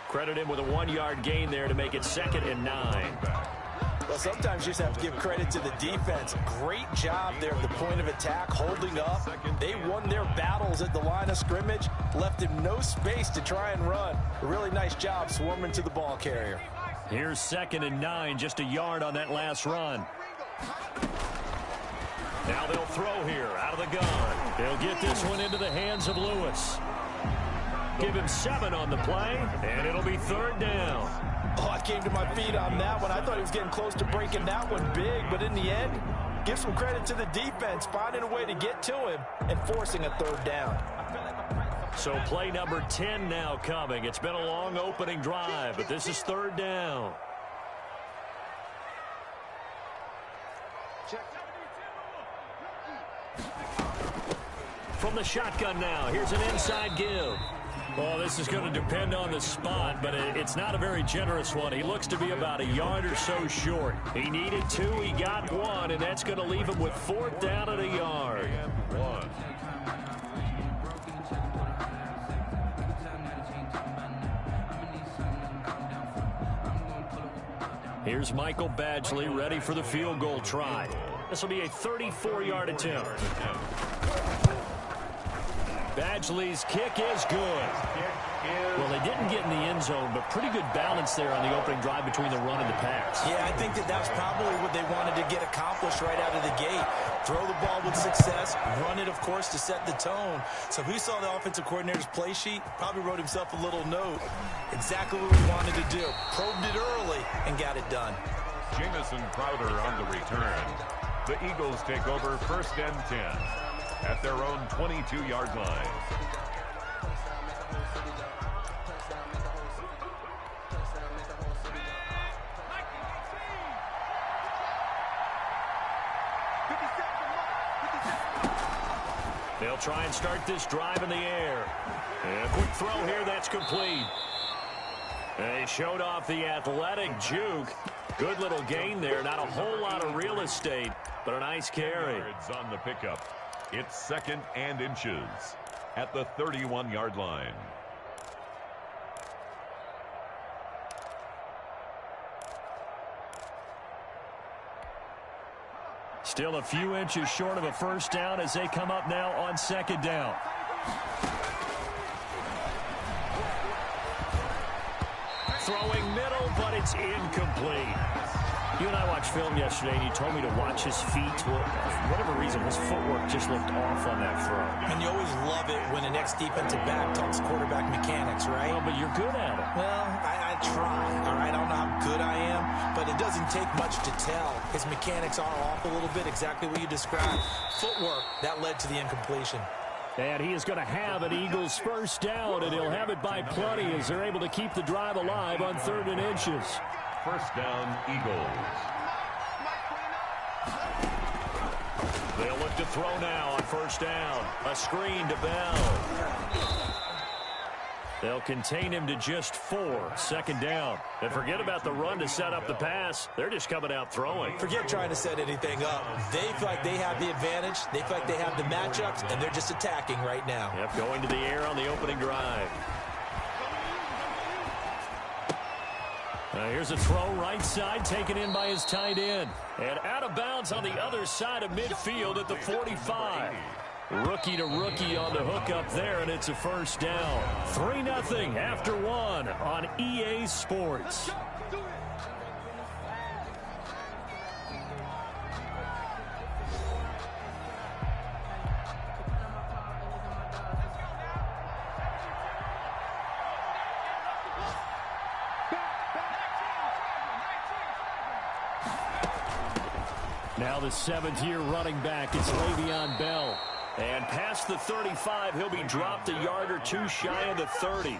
Credit him with a 1-yard gain there to make it 2nd and 9. Well, sometimes you just have to give credit to the defense. Great job there at the point of attack, holding up. They won their battles at the line of scrimmage, left him no space to try and run. A really nice job swarming to the ball carrier. Here's 2nd and 9, just a yard on that last run. Now they'll throw here out of the gun. They'll get this one into the hands of Lewis. Give him 7 on the play, and it'll be 3rd down. Oh, I came to my feet on that one. I thought he was getting close to breaking that one big, but in the end, give some credit to the defense, finding a way to get to him and forcing a 3rd down. So play number 10 now coming. It's been a long opening drive, but this is 3rd down. From the shotgun now, here's an inside give. Well, this is going to depend on the spot, but it's not a very generous one. He looks to be about a yard or so short. He needed 2, he got 1, and that's going to leave him with 4th down at a yard. And 1. Here's Michael Badgley ready for the field goal try. This will be a 34-yard attempt. Badgley's kick is good. Well, they didn't get in the end zone, but pretty good balance there on the opening drive between the run and the pass. Yeah, I think that was probably what they wanted to get accomplished right out of the gate. Throw the ball with success, run it, of course, to set the tone. So who saw the offensive coordinator's play sheet probably wrote himself a little note. Exactly what we wanted to do. Probed it early and got it done. Jamison Crowder on the return. The Eagles take over 1st and 10. at their own 22-yard line. They'll try and start this drive in the air. And a quick throw here, that's complete. They showed off the athletic juke. Good little gain there. Not a whole lot of real estate, but a nice carry. On the pickup. It's 2nd and inches at the 31-yard line. Still a few inches short of a first down as they come up now on 2nd down. Throwing middle, but it's incomplete. You and I watched film yesterday, and you told me to watch his feet. Well, for whatever reason, his footwork just looked off on that throw. And you always love it when an ex-defensive back talks quarterback mechanics, right? Well, but you're good at it. Well, I try, all right? I don't know how good I am, but it doesn't take much to tell. His mechanics are off a little bit, exactly what you described. Footwork, that led to the incompletion. And he is going to have an Eagles first down, and he'll have it by plenty as they're able to keep the drive alive on 3rd and inches. First down, Eagles. They'll look to throw now on 1st down. A screen to Bell. They'll contain him to just 4. 2nd down. And forget about the run to set up the pass. They're just coming out throwing. Forget trying to set anything up. They feel like they have the advantage. They feel like they have the matchups, and they're just attacking right now. Yep, going to the air on the opening drive. Here's a throw right side, taken in by his tight end. And out of bounds on the other side of midfield at the 45. Rookie to rookie on the hook up there, and it's a first down. 3-0 after 1 on EA Sports. Now the 7th-year running back, it's Le'Veon Bell. And past the 35, he'll be dropped a yard or two shy of the 30.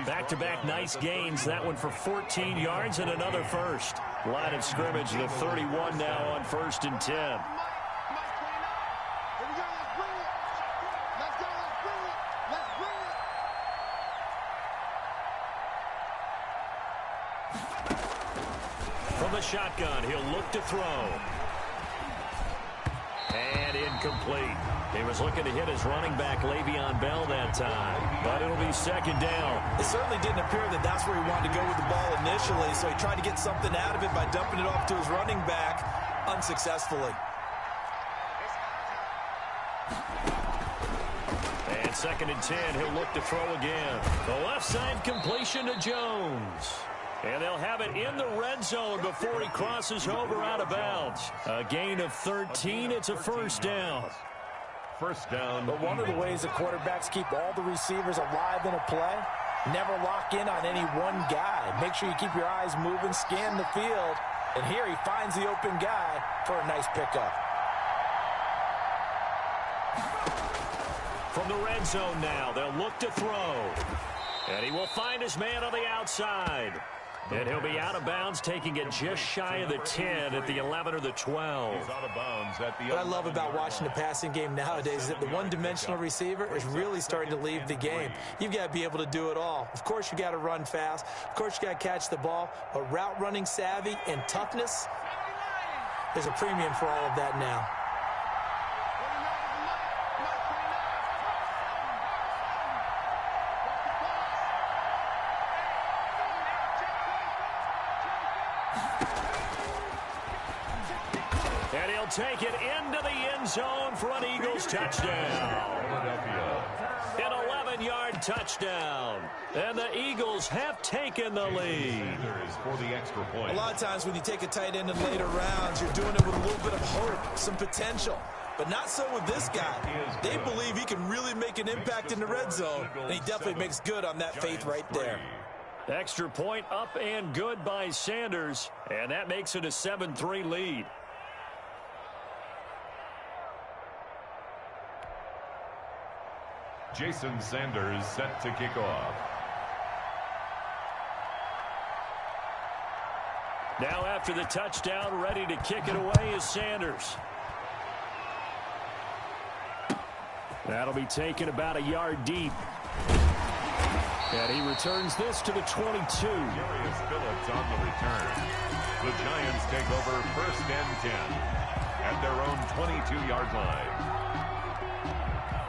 Back-to-back nice gains. That one for 14 yards and another first. Line of scrimmage, the 31 now on 1st and 10. From the shotgun, he'll look to throw. And incomplete. He was looking to hit his running back, Le'Veon Bell, that time. But it'll be 2nd down. It certainly didn't appear that that's where he wanted to go with the ball initially, so he tried to get something out of it by dumping it off to his running back unsuccessfully. And 2nd and 10, he'll look to throw again. The left side completion to Jones. And they'll have it in the red zone before he crosses over out of bounds. A gain of 13. It's a first down. First down. But one of the ways the quarterbacks keep all the receivers alive in a play, never lock in on any one guy. Make sure you keep your eyes moving, scan the field. And here he finds the open guy for a nice pickup. From the red zone now, they'll look to throw. And he will find his man on the outside. And he'll be out of bounds, taking it just shy of the 10 at the 11 or the 12. He's out of bounds at the What I love about watching the passing game nowadays is that the one-dimensional receiver is really starting to leave the game. You've got to be able to do it all. Of course, you got to run fast. Of course, you got to catch the ball. But route running savvy and toughness, there's a premium for all of that now. And he'll take it into the end zone for an Eagles touchdown. An 11-yard touchdown. And the Eagles have taken the lead. For the extra point. A lot of times when you take a tight end in later rounds, you're doing it with a little bit of hope, some potential. But not so with this guy. They believe he can really make an impact in the red zone, and he definitely makes good on that faith right there. Extra point up and good by Sanders. And that makes it a 7-3 lead. Jason Sanders set to kick off. Now after the touchdown, ready to kick it away is Sanders. That'll be taken about a yard deep. And he returns this to the 22. Darius Phillips on the return. The Giants take over 1st and 10 at their own 22-yard line.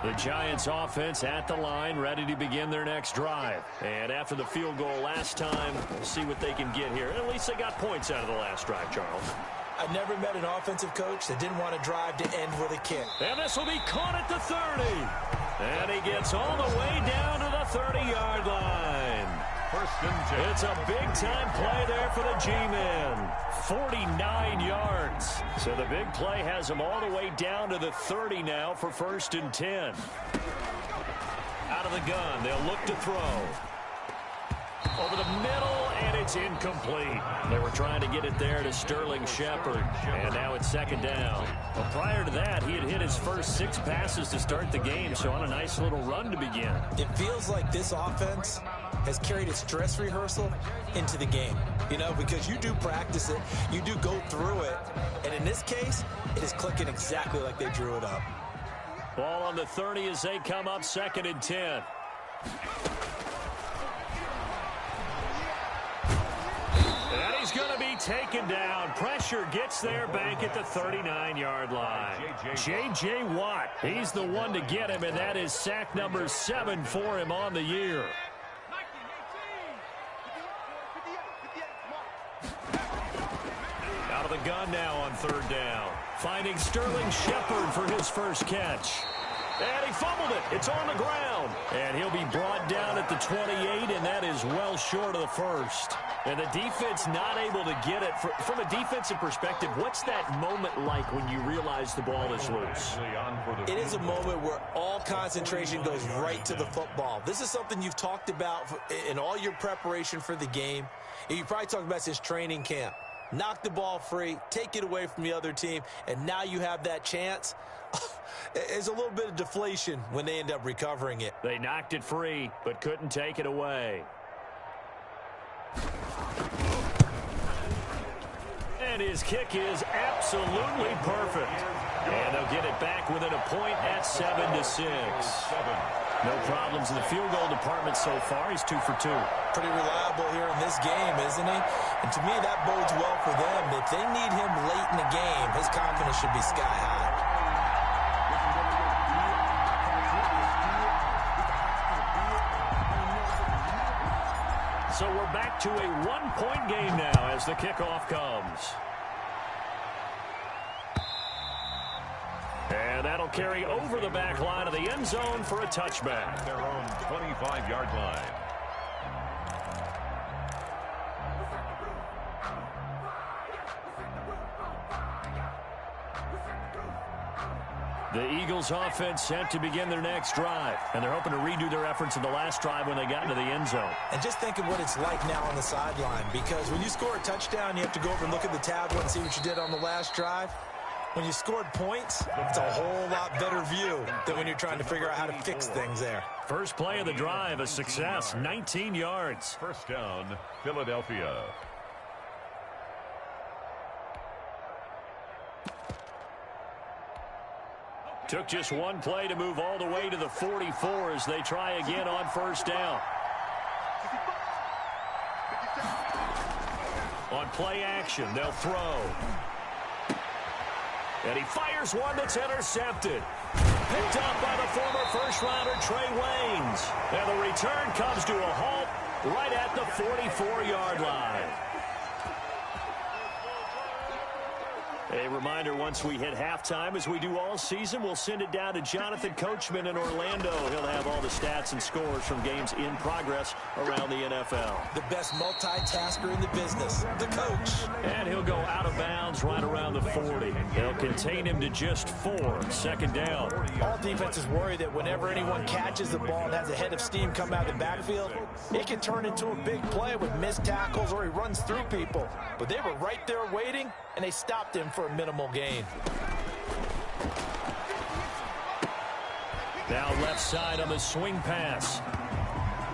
The Giants offense at the line, ready to begin their next drive. And after the field goal last time, we'll see what they can get here. At least they got points out of the last drive, Charles. I never met an offensive coach that didn't want to drive to end with a kick. And this will be caught at the 30. And he gets all the way down to the 30-yard line. 1st and 10. It's a big-time play there for the G-men. 49 yards. So the big play has them all the way down to the 30 now for 1st and 10. Out of the gun, they'll look to throw. Over the middle, and it's incomplete. They were trying to get it there to Sterling Shepard, and now it's 2nd down. Well, prior to that, he had hit his first 6 passes to start the game, so on a nice little run to begin. It feels like this offense has carried its dress rehearsal into the game. You know, because you do practice it, you do go through it, and in this case, it is clicking exactly like they drew it up. Ball on the 30 as they come up 2nd and 10. And he's going to be taken down. Pressure gets there back at the 39-yard line. J.J. Watt, he's the one to get him, and that is sack number 7 for him on the year. Out of the gun now on 3rd down. Finding Sterling Shepard for his first catch. And he fumbled it. It's on the ground. And he'll be brought down at the 28, and that is well short of the 1st. And the defense not able to get it. From a defensive perspective, what's that moment like when you realize the ball is loose? It is a moment where all concentration goes right to the football. This is something you've talked about in all your preparation for the game. And you probably talked about since training camp. Knock the ball free, take it away from the other team, and now you have that chance. There's a little bit of deflation when they end up recovering it. They knocked it free, but couldn't take it away. And his kick is absolutely perfect. And they'll get it back within a point at 7-6. No problems in the field goal department so far. He's 2 for 2. Pretty reliable here in this game, isn't he? And to me, that bodes well for them. If they need him late in the game, his confidence should be sky high. So we're back to a one-point game now as the kickoff comes. And that'll carry over the back line of the end zone for a touchback. Their own 25-yard line. The Eagles offense set to begin their next drive, and they're hoping to redo their efforts in the last drive when they got into the end zone. And just think of what it's like now on the sideline, because when you score a touchdown, you have to go over and look at the tablet and see what you did on the last drive. When you scored points, it's a whole lot better view than when you're trying to figure out how to fix things there. First play of the drive, a success, 19 yards. First down, Philadelphia. Took just one play to move all the way to the 44 as they try again on first down. On play action, they'll throw. And he fires one that's intercepted. Picked up by the former first-rounder Trey Waynes. And the return comes to a halt right at the 44-yard line. A reminder, once we hit halftime, as we do all season, we'll send it down to Jonathan Coachman in Orlando. He'll have all the stats and scores from games in progress around the NFL. The best multitasker in the business, the coach. And he'll go out of bounds right around the 40. They'll contain him to just 4. Second down. All defenses worry that whenever anyone catches the ball and has a head of steam come out of the backfield, it can turn into a big play with missed tackles or he runs through people. But they were right there waiting, and they stopped him for a minimal gain. Now left side on the swing pass.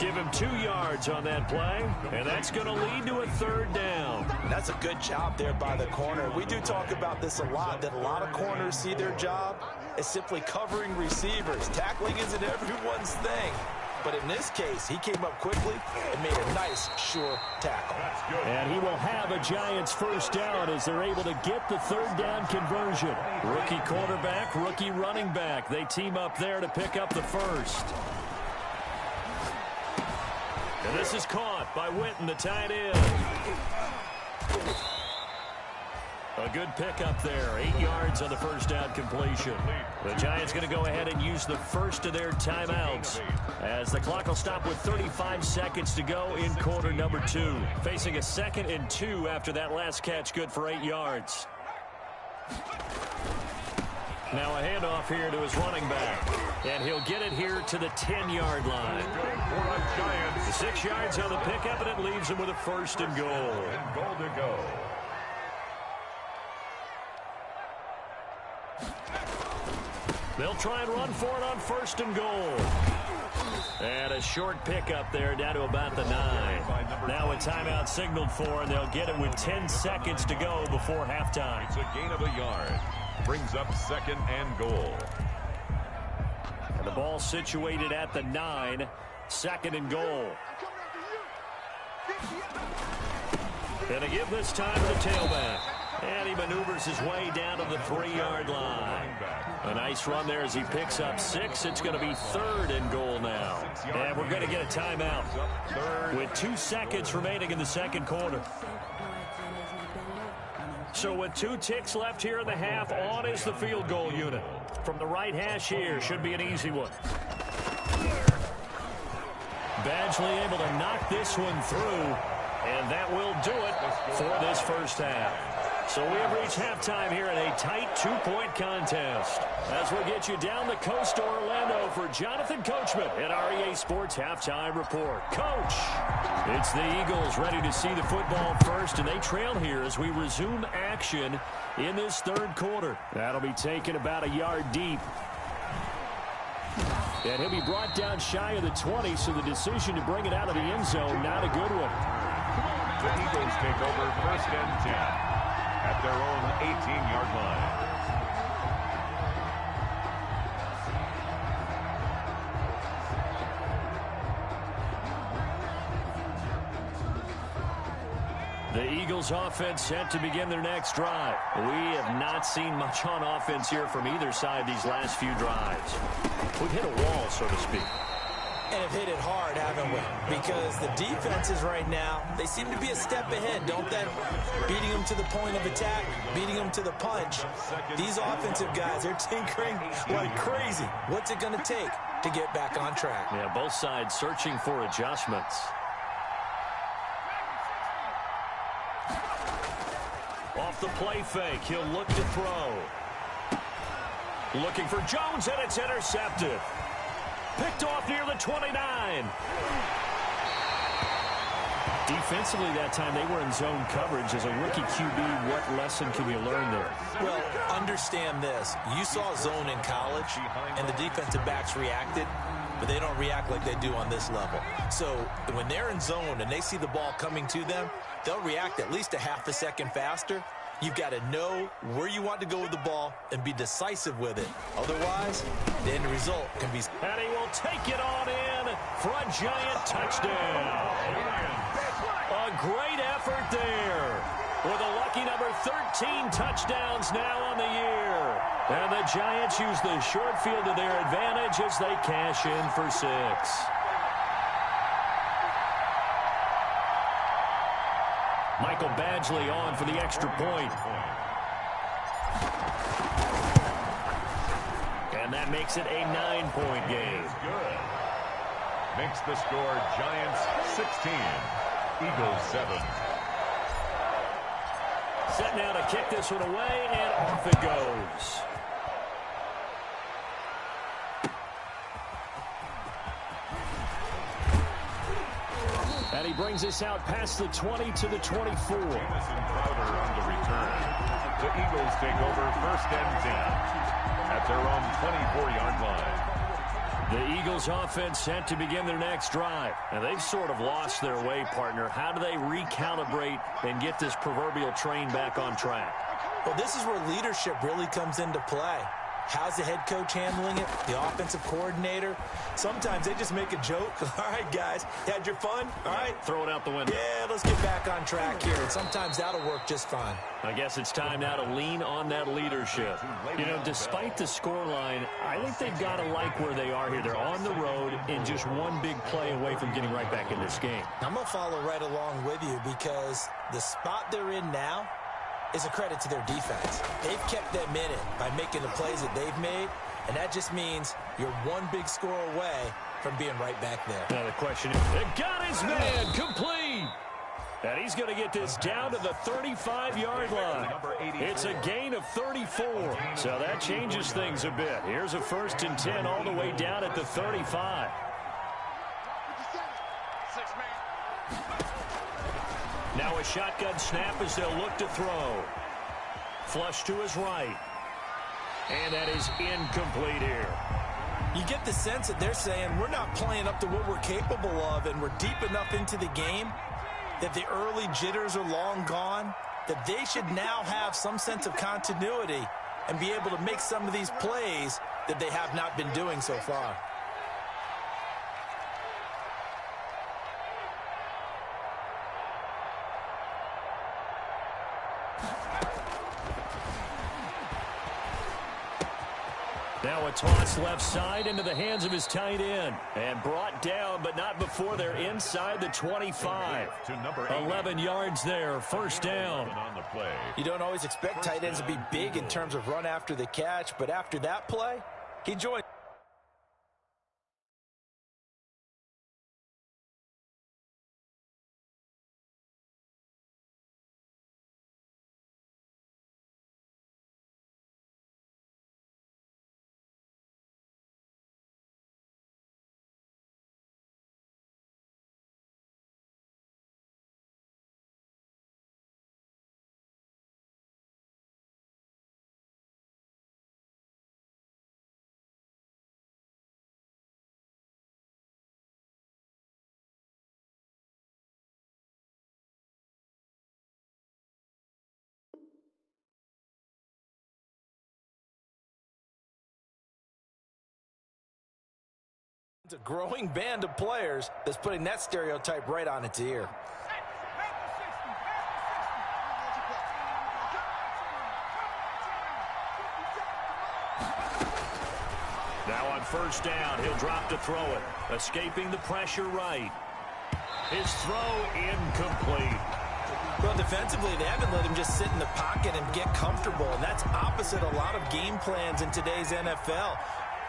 Give him 2 yards on that play, and that's going to lead to a 3rd down. That's a good job there by the corner. We do talk about this a lot, that a lot of corners see their job as simply covering receivers. Tackling isn't everyone's thing. But in this case, he came up quickly and made a nice, sure tackle. And he will have a Giants 1st down as they're able to get the 3rd down conversion. Rookie quarterback, rookie running back. They team up there to pick up the 1st. And this is caught by Witten, the tight end. A good pickup there. 8 yards on the 1st down completion. The Giants going to go ahead and use the first of their timeouts as the clock will stop with 35 seconds to go in quarter number 2. Facing a 2nd and 2 after that last catch, good for 8 yards. Now a handoff here to his running back. And he'll get it here to the 10-yard line. 6 yards on the pickup, and it leaves him with a 1st and goal. Goal to go. They'll try and run for it on 1st and goal. And a short pickup there down to about the 9. Now a timeout signaled for, and they'll get it with 10 seconds to go before halftime. It's a gain of a yard. Brings up 2nd and goal. And the ball situated at the 9. 2nd and goal. And a give this time to the tailback. And he maneuvers his way down to the 3-yard line. A nice run there as he picks up 6. It's going to be 3rd and goal now. And we're going to get a timeout with 2 seconds remaining in the 2nd quarter. So with 2 ticks left here in the half, on is the field goal unit. From the right hash here, should be an easy one. Badgley able to knock this one through, and that will do it for this 1st half. So we have reached halftime here in a tight 2-point contest. As we'll get you down the coast to Orlando for Jonathan Coachman at our EA Sports Halftime Report. Coach, it's the Eagles ready to see the football first, and they trail here as we resume action in this 3rd quarter. That'll be taken about a yard deep. And he'll be brought down shy of the 20, so the decision to bring it out of the end zone, not a good one. The Eagles take over 1st and 10. At their own 18-yard line. The Eagles offense set to begin their next drive. We have not seen much on offense here from either side these last few drives. We've hit a wall, so to speak. And have hit it hard, haven't we? Because the defenses right now, they seem to be a step ahead, don't they? Beating them to the point of attack, beating them to the punch. These offensive guys, they're tinkering like crazy. What's it going to take to get back on track? Yeah, both sides searching for adjustments. Off the play fake, he'll look to throw. Looking for Jones, and it's intercepted. Picked off near the 29. Defensively that time, they were in zone coverage. As a rookie QB, what lesson can you learn there? Well, understand this. You saw zone in college, and the defensive backs reacted, but they don't react like they do on this level. So when they're in zone and they see the ball coming to them, they'll react at least a half a second faster. You've got to know where you want to go with the ball and be decisive with it. Otherwise, the end result can be... And he will take it on in for a Giant touchdown. A great effort there with a lucky number 13 touchdowns now on the year. And the Giants use the short field to their advantage as they cash in for 6. Michael Badgley on for the extra point. And that makes it a 9-point game. Good. Makes the score Giants 16, Eagles 7. Set now to kick this one away, and off it goes. And he brings us out past the 20 to the 24. Jamison Crowder on the return. The Eagles take over 1st and 10 at their own 24-yard line. Eagles offense set to begin their next drive. And they've sort of lost their way, partner. How do they recalibrate and get this proverbial train back on track? Well, this is where leadership really comes into play. How's the head coach handling it? The offensive coordinator? Sometimes they just make a joke. All right, guys, you had your fun? All right. Throw it out the window. Yeah, let's get back on track here. And sometimes that'll work just fine. I guess it's time now to lean on that leadership. You know, despite the scoreline, I think they've got to like where they are here. They're on the road and just one big play away from getting right back in this game. I'm going to follow right along with you because the spot they're in now is a credit to their defense. They've kept them in it by making the plays that they've made, and that just means you're one big score away from being right back there. Now the question is, it got his man complete. And he's going to get this down to the 35-yard line. It's a gain of 34. So that changes things a bit. Here's a 1st and 10 all the way down at the 35. Now a shotgun snap as they'll look to throw. Flush to his right. And that is incomplete here. You get the sense that they're saying we're not playing up to what we're capable of, and we're deep enough into the game that the early jitters are long gone, that they should now have some sense of continuity and be able to make some of these plays that they have not been doing so far. Now a toss left side into the hands of his tight end. And brought down, but not before they're inside the 25. 11 yards there, 1st down. You don't always expect tight ends to be big in terms of run after the catch, but after that play, he joined. It's a growing band of players that's putting that stereotype right on its ear. Now on 1st down, he'll drop to throw it. Escaping the pressure right. His throw incomplete. Well, defensively, they haven't let him just sit in the pocket and get comfortable, and that's opposite a lot of game plans in today's NFL.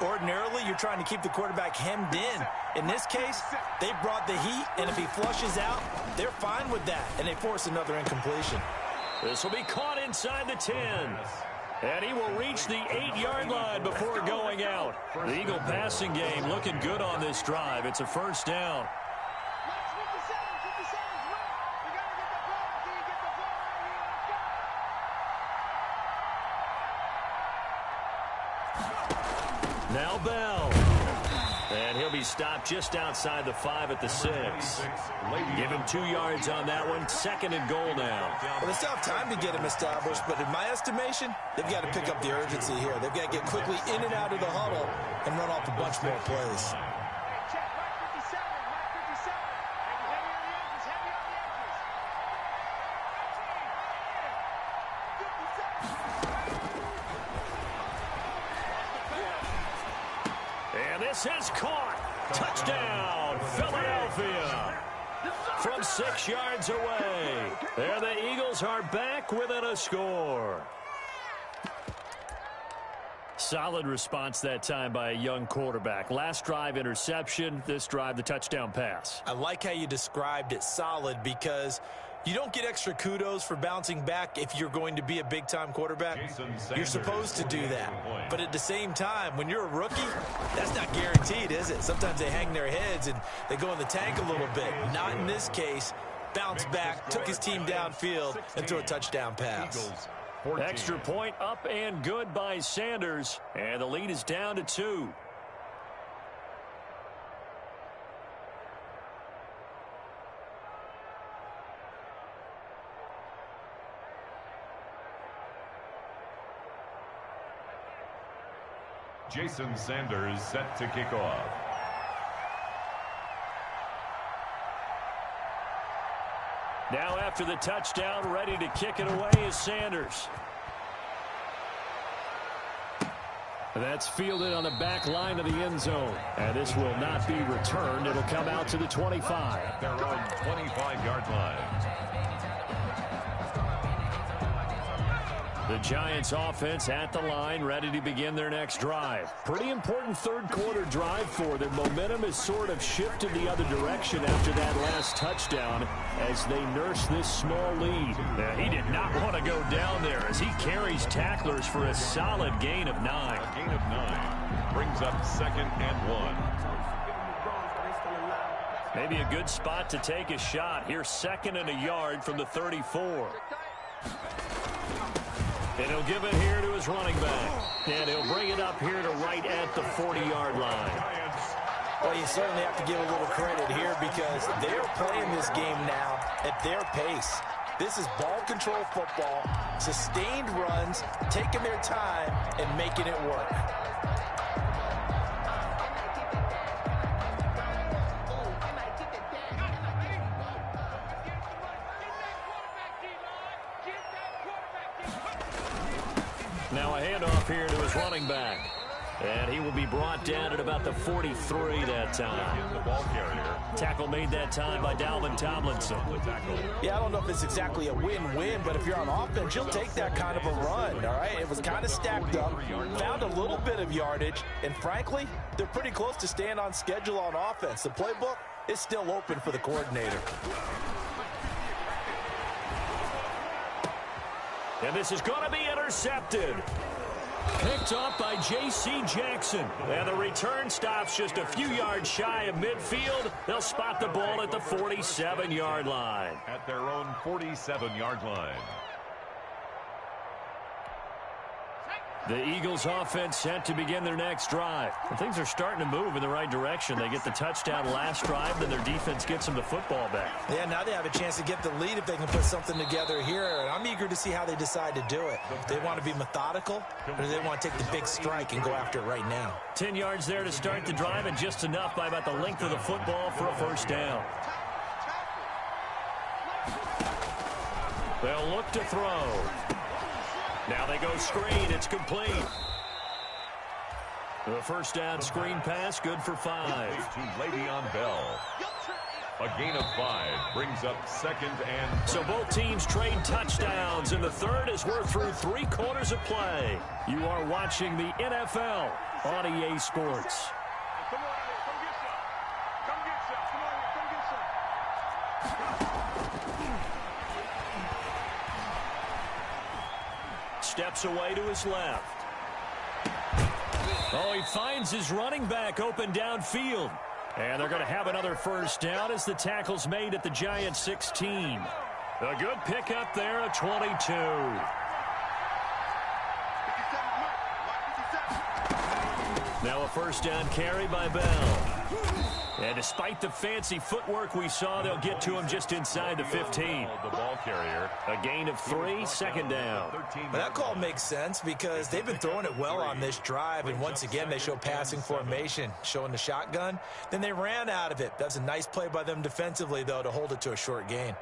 Ordinarily, you're trying to keep the quarterback hemmed in. In this case, they brought the heat, and if he flushes out, they're fine with that, and they force another incompletion. This will be caught inside the 10. And he will reach the 8-yard line before going out. The Eagle passing game looking good on this drive. It's a 1st down. Now Bell. And he'll be stopped just outside the 5 at the 6. Give him 2 yards on that one. 2nd and goal now. Well, they still have time to get him established, but in my estimation, they've got to pick up the urgency here. They've got to get quickly in and out of the huddle and run off a bunch more plays. This is caught. Touchdown, Philadelphia. From 6 yards away. There the Eagles are back within a score. Solid response that time by a young quarterback. Last drive, interception. This drive, the touchdown pass. I like how you described it, solid, because you don't get extra kudos for bouncing back if you're going to be a big-time quarterback. You're supposed to do that. But at the same time, when you're a rookie, that's not guaranteed, is it? Sometimes they hang their heads and they go in the tank a little bit. Not in this case. Bounced back, took his team downfield, and threw a touchdown pass. Extra point up and good by Sanders. And the lead is down to 2. Jason Sanders set to kick off. Now after the touchdown, ready to kick it away is Sanders. That's fielded on the back line of the end zone. And this will not be returned. It'll come out to the 25. At their own 25-yard line. The Giants offense at the line, ready to begin their next drive. Pretty important third quarter drive for them. Momentum has sort of shifted the other direction after that last touchdown as they nurse this small lead. Now, he did not want to go down there as he carries tacklers for a solid gain of 9. A gain of 9 brings up 2nd and 1. Maybe a good spot to take a shot. Here's 2nd and a yard from the 34. And he'll give it here to his running back. And he'll bring it up here to right at the 40-yard line. Well, you certainly have to give a little credit here because they're playing this game now at their pace. This is ball control football, sustained runs, taking their time and making it work. Now a handoff here to his running back. And he will be brought down at about the 43 that time. The ball carrier. Tackle made that time by Dalvin Tomlinson. Yeah, I don't know if it's exactly a win-win, but if you're on offense, you'll take that kind of a run, all right? It was kind of stacked up, found a little bit of yardage, and frankly, they're pretty close to staying on schedule on offense. The playbook is still open for the coordinator. And this is going to be intercepted. Picked up by J.C. Jackson. And the return stops just a few yards shy of midfield. They'll spot the ball at the 47-yard line. At their own 47-yard line. The Eagles offense set to begin their next drive. And things are starting to move in the right direction. They get the touchdown last drive, then their defense gets them the football back. Yeah, now they have a chance to get the lead if they can put something together here. And I'm eager to see how they decide to do it. Do they want to be methodical, or do they want to take the big strike and go after it right now? 10 yards there to start the drive, and just enough by about the length of the football for a first down. They'll look to throw. Now they go screen. It's complete. The first down screen pass, good for 5. To Le'Veon Bell. A gain of 5 brings up 2nd and... So both teams trade touchdowns, and the third as we're through 3 quarters of play. You are watching the NFL on EA Sports. Steps away to his left. Oh, he finds his running back open downfield. And they're going to have another first down as the tackle's made at the Giants 16. A good pickup there at 22. Now a first down carry by Bell. And despite the fancy footwork we saw, they'll get to him just inside the 15. The ball carrier. A gain of 3, second down. But that call makes sense because they've been throwing it well on this drive, and once again they show passing formation, showing the shotgun. Then they ran out of it. That's a nice play by them defensively, though, to hold it to a short gain.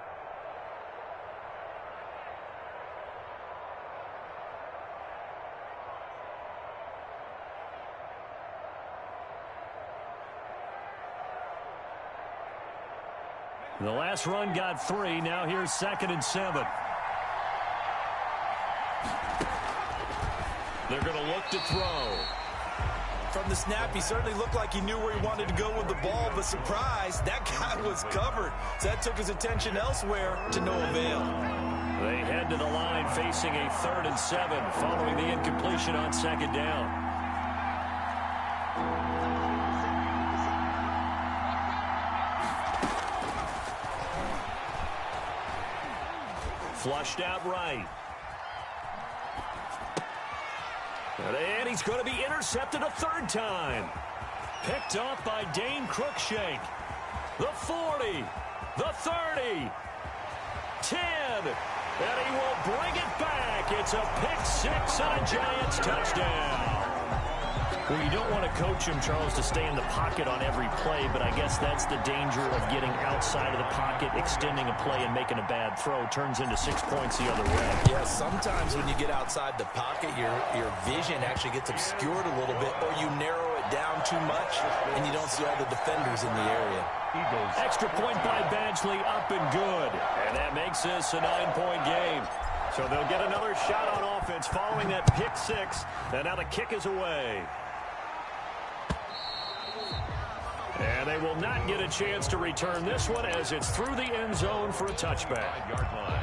The last run got 3. Now here's 2nd and 7. They're going to look to throw. From the snap, he certainly looked like he knew where he wanted to go with the ball, but surprise, that guy was covered. So that took his attention elsewhere to no avail. They head to the line facing a 3rd and 7 following the incompletion on 2nd down. Flushed out right. And he's going to be intercepted a 3rd time. Picked off by Dane Cruikshank. The 40. The 30. 10. And he will bring it back. It's a pick 6 and a Giants touchdown. Well, you don't want to coach him, Charles, to stay in the pocket on every play, but I guess that's the danger of getting outside of the pocket, extending a play, and making a bad throw. Turns into 6 points the other way. Yeah, sometimes when you get outside the pocket, your vision actually gets obscured a little bit, or you narrow it down too much, and you don't see all the defenders in the area. Eagles. Extra point by Badgley, up and good. And that makes this a 9-point game. So they'll get another shot on offense following that pick six, and now the kick is away. And they will not get a chance to return this one as it's through the end zone for a touchback. 5-yard line.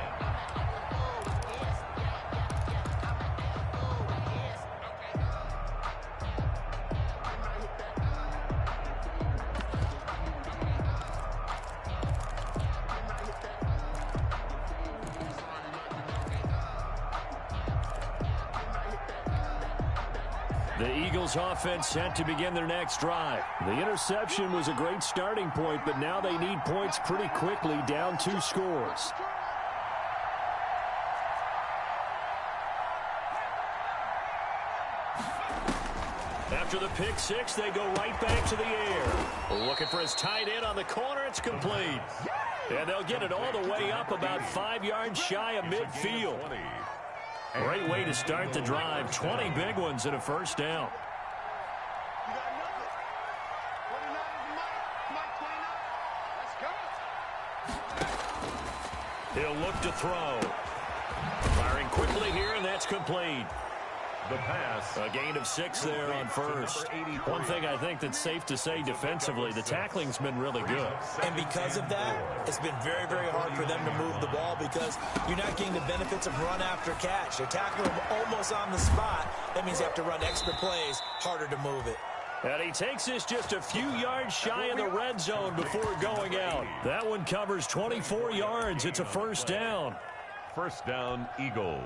The Eagles offense set to begin their next drive. The interception was a great starting point, but now they need points pretty quickly, down 2 scores. After the pick six, they go right back to the air. Looking for his tight end on the corner. It's complete. And they'll get it all the way up about 5 yards shy of midfield. Great way to start the drive. 20 big ones and a first down. He'll look to throw. Firing quickly here, and that's complete. The pass. A gain of 6 there on first. One thing I think that's safe to say defensively, the tackling's been really good. And because of that, it's been very, very hard for them to move the ball because you're not getting the benefits of run after catch. They're tackling them almost on the spot. That means they have to run extra plays, harder to move it. And he takes this just a few yards shy of the red zone before going out. That one covers 24 yards. It's a first down. First down, Eagles.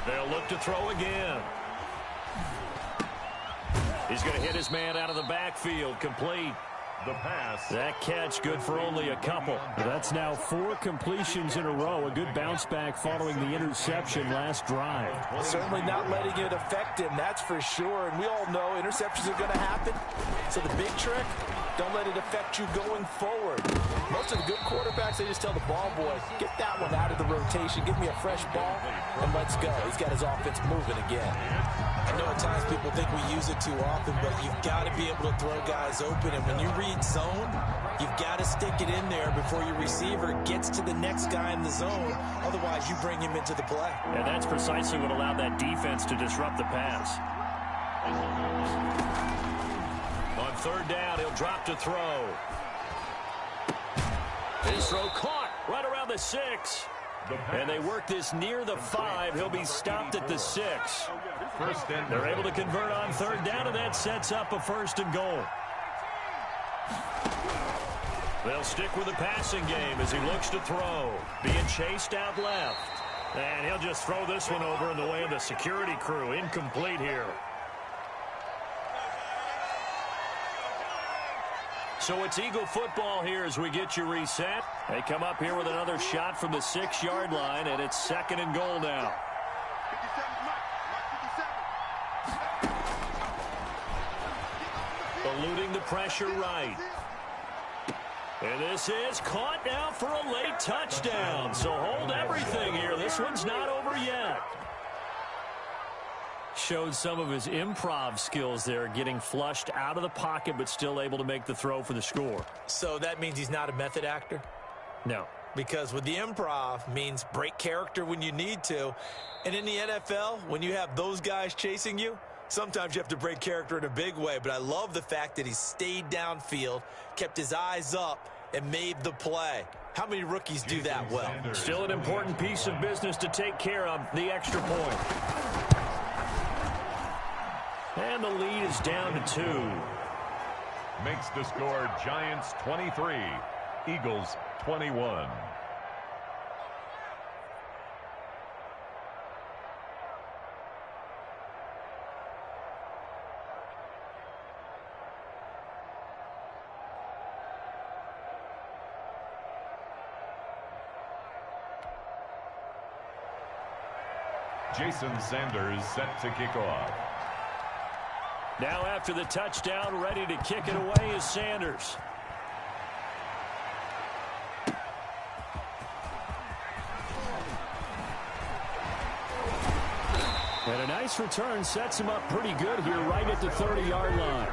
They'll look to throw again. He's going to hit his man out of the backfield. Complete. The pass. That catch good for only a couple. That's now 4 completions in a row. A good bounce back following the interception last drive. Certainly not letting it affect him, that's for sure. And we all know interceptions are going to happen. So the big trick, don't let it affect you going forward. Most of the good quarterbacks, they just tell the ball boy, get that one out of the rotation, give me a fresh ball, and let's go. He's got his offense moving again. I know at times people think we use it too often, but you've got to be able to throw guys open. And when you read zone, you've got to stick it in there before your receiver gets to the next guy in the zone. Otherwise, you bring him into the play. And that's precisely what allowed that defense to disrupt the pass. On third down, he'll drop to throw. His throw caught right around the 6. And they work this near the 5. He'll be stopped at the 6. They're able to convert on third down, and that sets up a first and goal. They'll stick with the passing game as he looks to throw. Being chased out left. And he'll just throw this one over in the way of the security crew. Incomplete here. So it's Eagle football here as we get you reset. They come up here with another shot from the 6-yard line, and it's second and goal now. Eluding the pressure right. And this is caught now for a late touchdown. So hold everything here. This one's not over yet. Showed some of his improv skills there, getting flushed out of the pocket but still able to make the throw for the score. So that means he's not a method actor? No. Because with the improv means break character when you need to. And in the NFL, when you have those guys chasing you, sometimes you have to break character in a big way. But I love the fact that he stayed downfield, kept his eyes up, and made the play. How many rookies do that well? Still an important piece of business to take care of, the extra point. And the lead is down to 2. Makes the score Giants 23, Eagles 21. Jason Sanders set to kick off. Now after the touchdown, ready to kick it away is Sanders. And a nice return sets him up pretty good here right at the 30-yard line.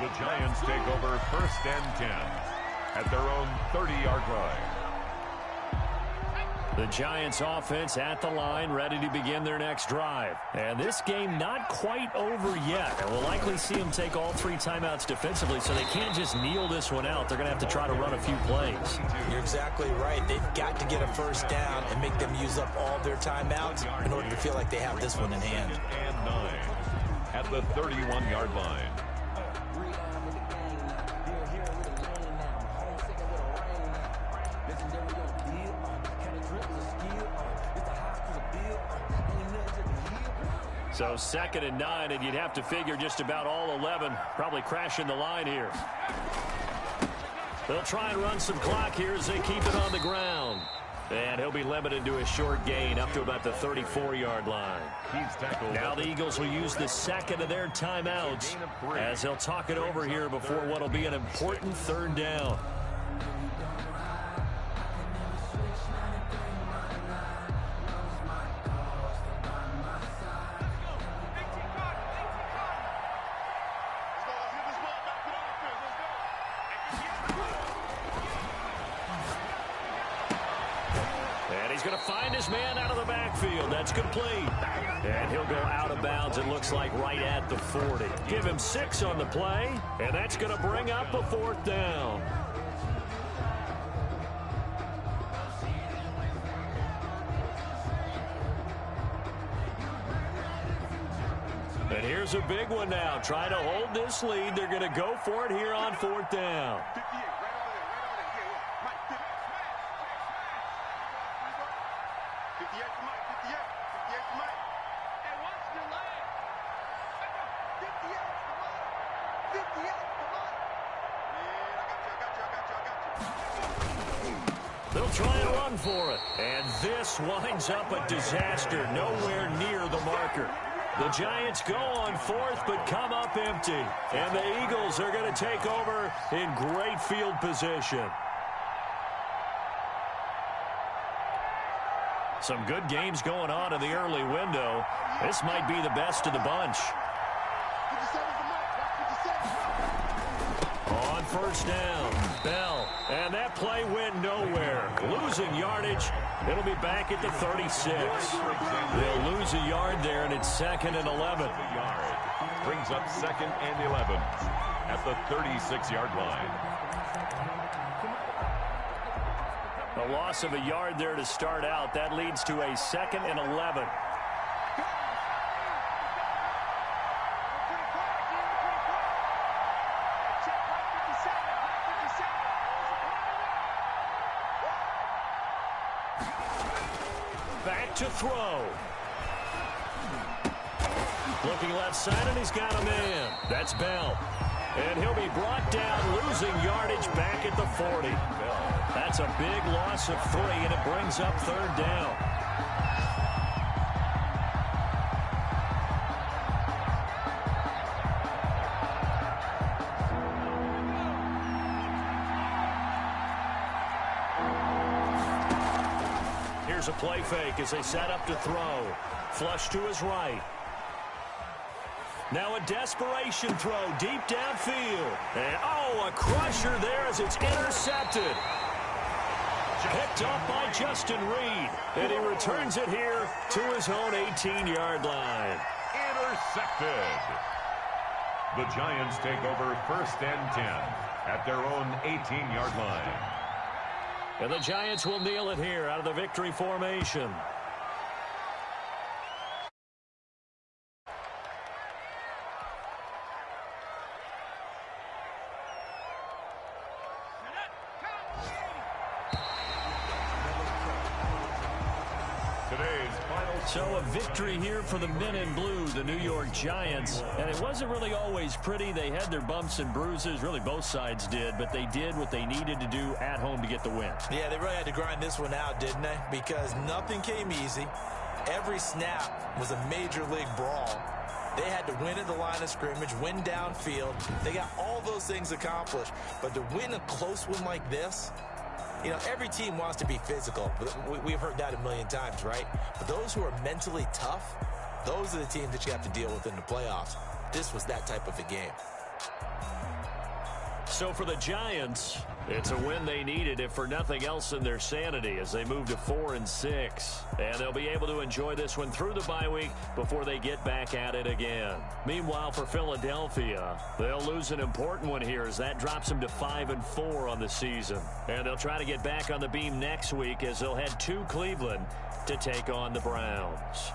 The Giants take over 1st and 10 at their own 30-yard line. The Giants offense at the line, ready to begin their next drive. And this game not quite over yet. And we'll likely see them take all 3 timeouts defensively, so they can't just kneel this one out. They're going to have to try to run a few plays. You're exactly right. They've got to get a first down and make them use up all their timeouts in order to feel like they have this one in hand. 2nd and 9 at the 31-yard line. So 2nd and 9, and you'd have to figure just about all 11 probably crashing the line here. They'll try and run some clock here as they keep it on the ground. And he'll be limited to a short gain up to about the 34-yard line. Now the Eagles will use the 2nd of their timeouts as they'll talk it over here before what will be an important 3rd down. Going to find his man out of the backfield. That's complete. And he'll go out of bounds, it looks like, right at the 40. Give him 6 on the play, and that's going to bring up a 4th down. And here's a big one now. Trying to hold this lead. They're going to go for it here on 4th down. They'll try and run for it. And this winds up a disaster. Nowhere near the marker. The Giants go on 4th but come up empty. And the Eagles are going to take over in great field position. Some good games going on in the early window. This might be the best of the bunch. On 1st down, Bell. And that play went nowhere. Losing yardage. It'll be back at the 36. They'll lose a yard there, and it's 2nd and 11. Brings up 2nd and 11 at the 36-yard line. A loss of a yard there to start out. That leads to a 2nd and 11. Back to throw. Looking left side, and he's got a man. That's Bell. And he'll be brought down, losing yardage back at the 40. That's a big loss of 3, and it brings up 3rd down. Here's a play fake as they set up to throw. Flush to his right. Now a desperation throw deep downfield. And, a crusher there as it's intercepted. Picked off by Justin Reed. And he returns it here to his own 18-yard line. Intercepted. The Giants take over 1st and 10 at their own 18-yard line. And the Giants will kneel it here out of the victory formation. So a victory here for the men in blue, the New York Giants. And it wasn't really always pretty. They had their bumps and bruises. Really, both sides did. But they did what they needed to do at home to get the win. Yeah, they really had to grind this one out, didn't they? Because nothing came easy. Every snap was a major league brawl. They had to win at the line of scrimmage, win downfield. They got all those things accomplished. But to win a close one like this, you know, every team wants to be physical. We've heard that a million times, right? But those who are mentally tough, those are the teams that you have to deal with in the playoffs. This was that type of a game. So for the Giants, it's a win they needed, if for nothing else, in their sanity as they move to 4-6. And they'll be able to enjoy this one through the bye week before they get back at it again. Meanwhile, for Philadelphia, they'll lose an important one here as that drops them to 5-4 on the season. And they'll try to get back on the beam next week as they'll head to Cleveland to take on the Browns.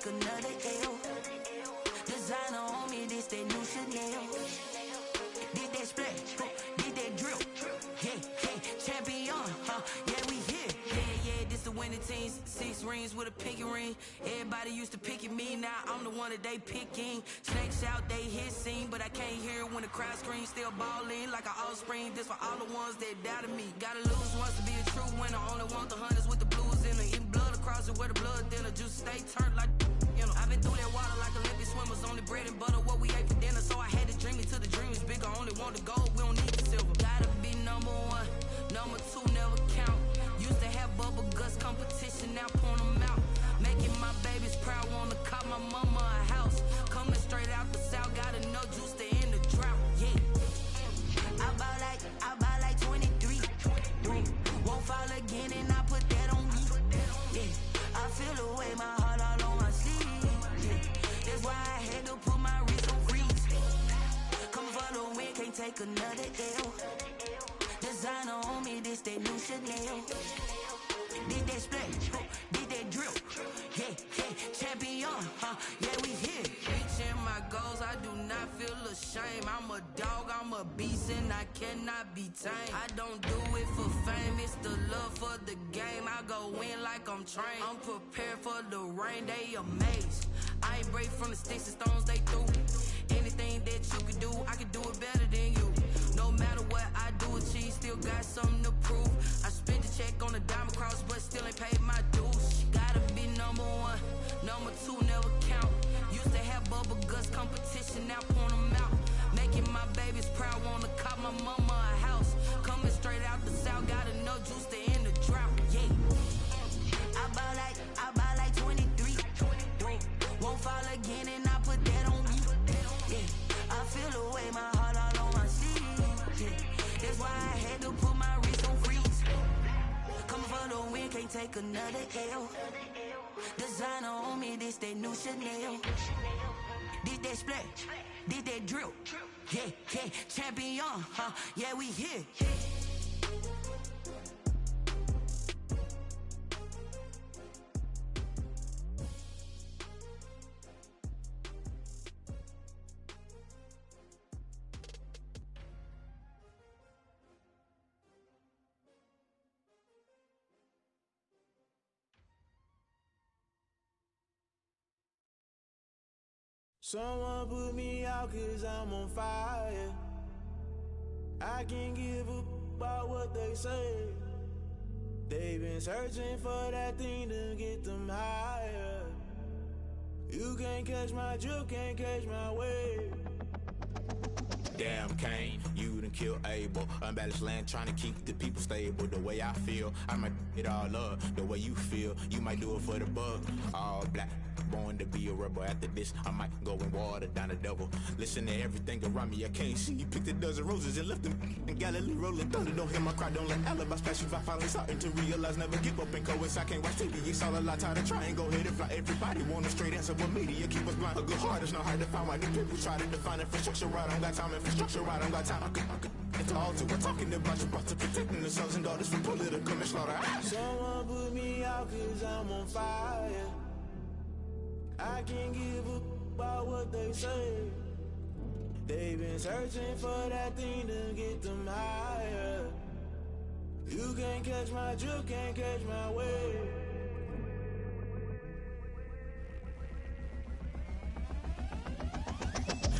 another L. Designer on me, this that new Chanel. Did that splash, did that drill. Yeah, champion, yeah, we here. Yeah, this the winning teams. 6 rings with a pinky ring. Everybody used to pick at me, now I'm the one that they picking. Snakes out, they hit scene, but I can't hear it when the crowd screams. Still balling like an offspring. This for all the ones that doubted me. Gotta lose once to be a true winner. Only want the hunters with the blues in it. Eating blood across it where the blood thinner. Juice stay turned like, you know. I've been through that water like Olympic swimmers. Only bread and butter, what we ate for dinner. So I had to dream it till the dream is bigger. Only want the gold, we don't need the silver. Gotta be number 1, number 2 never count. Used to have bubble guts competition, now point them out. Making my babies proud, wanna call my mama a house. Coming straight out the south, gotta know juice to end the drought. Yeah, I buy like 23. Won't fall again, and I put that on me. Yeah, I feel the way, my heart all on my sleeve. Yeah, that's why I had to put my wrist on freeze. Come for the win, can't take another L. Designer on me, this that new Chanel. Did that splash, did that drill. Yeah, champion, yeah, we here. Reaching my goals, I do not feel ashamed. I'm a dog, I'm a beast, and I cannot be tamed. I don't do it for fame, it's the love for the game. I go in like I'm trained. I'm prepared for the rain, they amazed. I ain't break from the sticks and stones they threw. Anything that you can do, I can do it better than you. No matter what I do, achieve, still got something to prove. I spent the check on the diamond cross, but still ain't paid my dues. Gotta be number 1, number 2 never count. Used to have bubble guts competition, now point them out. Making my babies proud, wanna call my mama a house. Coming straight out the south, gotta know juice to end the drought. Yeah, I buy like 23. Won't fall again, and I put that on me. Yeah, I feel the way, my heart all on my sleeve. Yeah, that's why I had to put my wrist on freeze. Coming for the win, can't take another L. Designer on me, this that new Chanel. Did that splash, did that drill. Yeah, champion, yeah, we here. Someone put me out 'cause I'm on fire. I can't give up about what they say. They've been searching for that thing to get them higher. You can't catch my drift, can't catch my wave. Damn Kane, you done killed Abel. Unbalanced land, trying to keep the people stable. The way I feel, I might it all up. The way you feel, you might do it for the bug. All black, born to be a rebel. After this, I might go and water down the devil. Listen to everything around me, I can't see. You picked a dozen roses and left them in Galilee rolling thunder. Don't hear my cry, don't let alibis pass you. If I finally starting to realize, never give up and coincide. I can't watch TV, it's all a lot. Tired of trying, go ahead and fly. Everybody want a straight answer, but media keep us blind. A good heart is not hard to find. Why the people try to define infrastructure right? I don't got time, infrastructure right, I don't got time. I could it's all to we're talking about you, about to protecting the sons and daughters from political manslaughter. Someone put me out 'cause I'm on fire. I can't give up about what they say. They've been searching for that thing to get them higher. You can't catch my drift, can't catch my wave.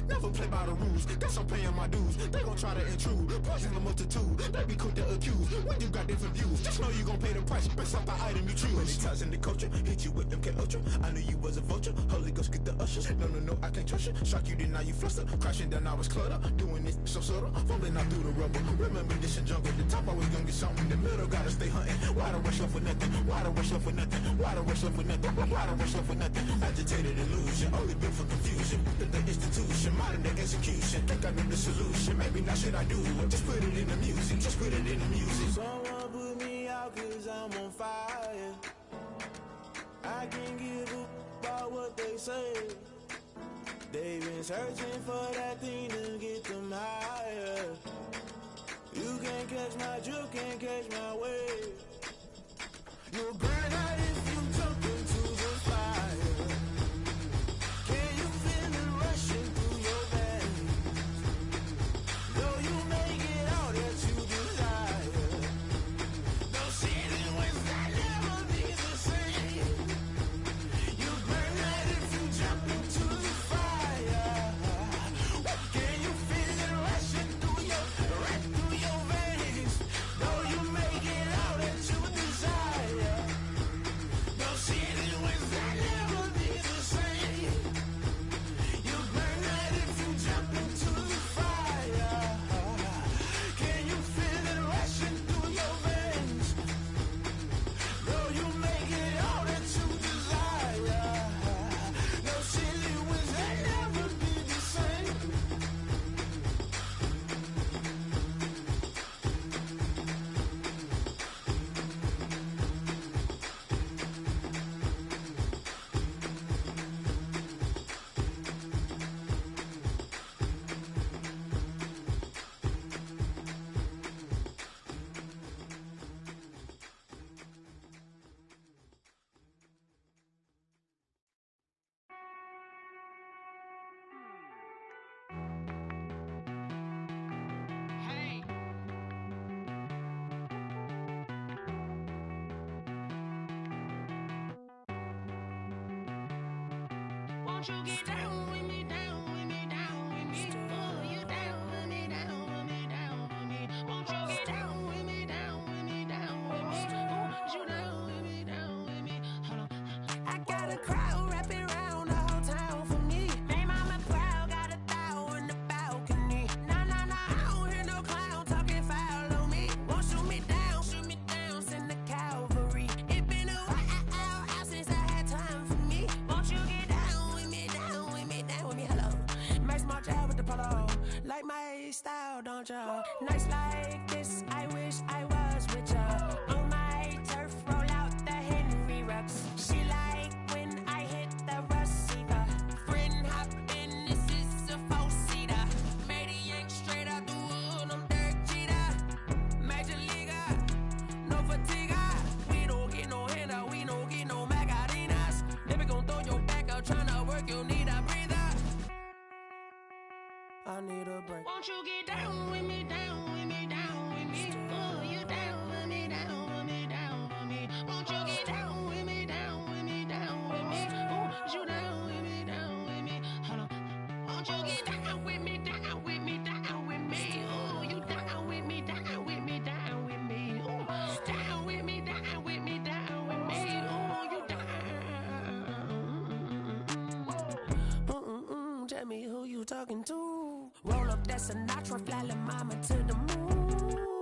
Never play by the rules, guess I'm paying my dues. They gon' try to intrude, poison the multitude. They be quick to accuse, when you got different views. Just know you gon' pay the price, based off the item you choose. Many ties in the culture, hit you with MK Ultra. I knew you was a vulture, Holy Ghost get the ushers. No, I can't trust you. Shock you, then now you fluster. Crashing down, I was cluttered. Doing this so subtle, fumbling out through the rubble. Remember this in jungle, the top always gonna get something. In the middle, gotta stay hunting. Why the rush left with nothing? Why the rush left with nothing? Why the rush left with nothing? Why the rush left with nothing? Agitated illusion, only built for confusion. The institution, modern day execution. Think I know the solution, maybe not should I do it. Just put it in the music, just put it in the music. Someone put me out 'cause I'm on fire. I can't give up about what they say. They've been searching for that thing to get them higher. You can't catch my drift, can't catch my wave. You'll burn out if you jump into the fire. Won't you get down with me, down with me, down with me? Oh, you down with me, down with me, down with me. Won't you get down with me, down with me, down with me? Oh, you down with me, down with me? Hold on. I got a crowd wrapping around the whole town for me. Hey, mama proud, got a thou in the balcony. Nah, I don't hear no clown talking foul on me. Won't shoot me down, send the cavalry. It been a while since I had time for me. Won't you get down with me, down with me, down with me? Hello. Max March out with the polo. Like my style, don't ya? Nights like this, I wish I was with ya. On my turf, roll out the Henry Rux. She like when I hit the receiver. Friend hop in, this is a four-seater. Made a yank straight out the wood, I'm Derek Jeter. Major leaguer, no fatigue. We don't get no handout, we don't get no Magarinas. Never gon' throw your back out, tryna work, you need a breather. I need a break. Won't you get down with me, down with me, down with me? Oh, you down with me, down with me, down with me? Won't you get down with me, down with me, down with me? Oh, you down with me, down with me? Hold on. Won't you get down with me, down with me, down with me? Oh, you down with me, down with me, down with me? Oh, down with me, down with me, down with me? Oh, you down. Tell me who you talking to. Roll up that Sinatra, fly la mama to the moon.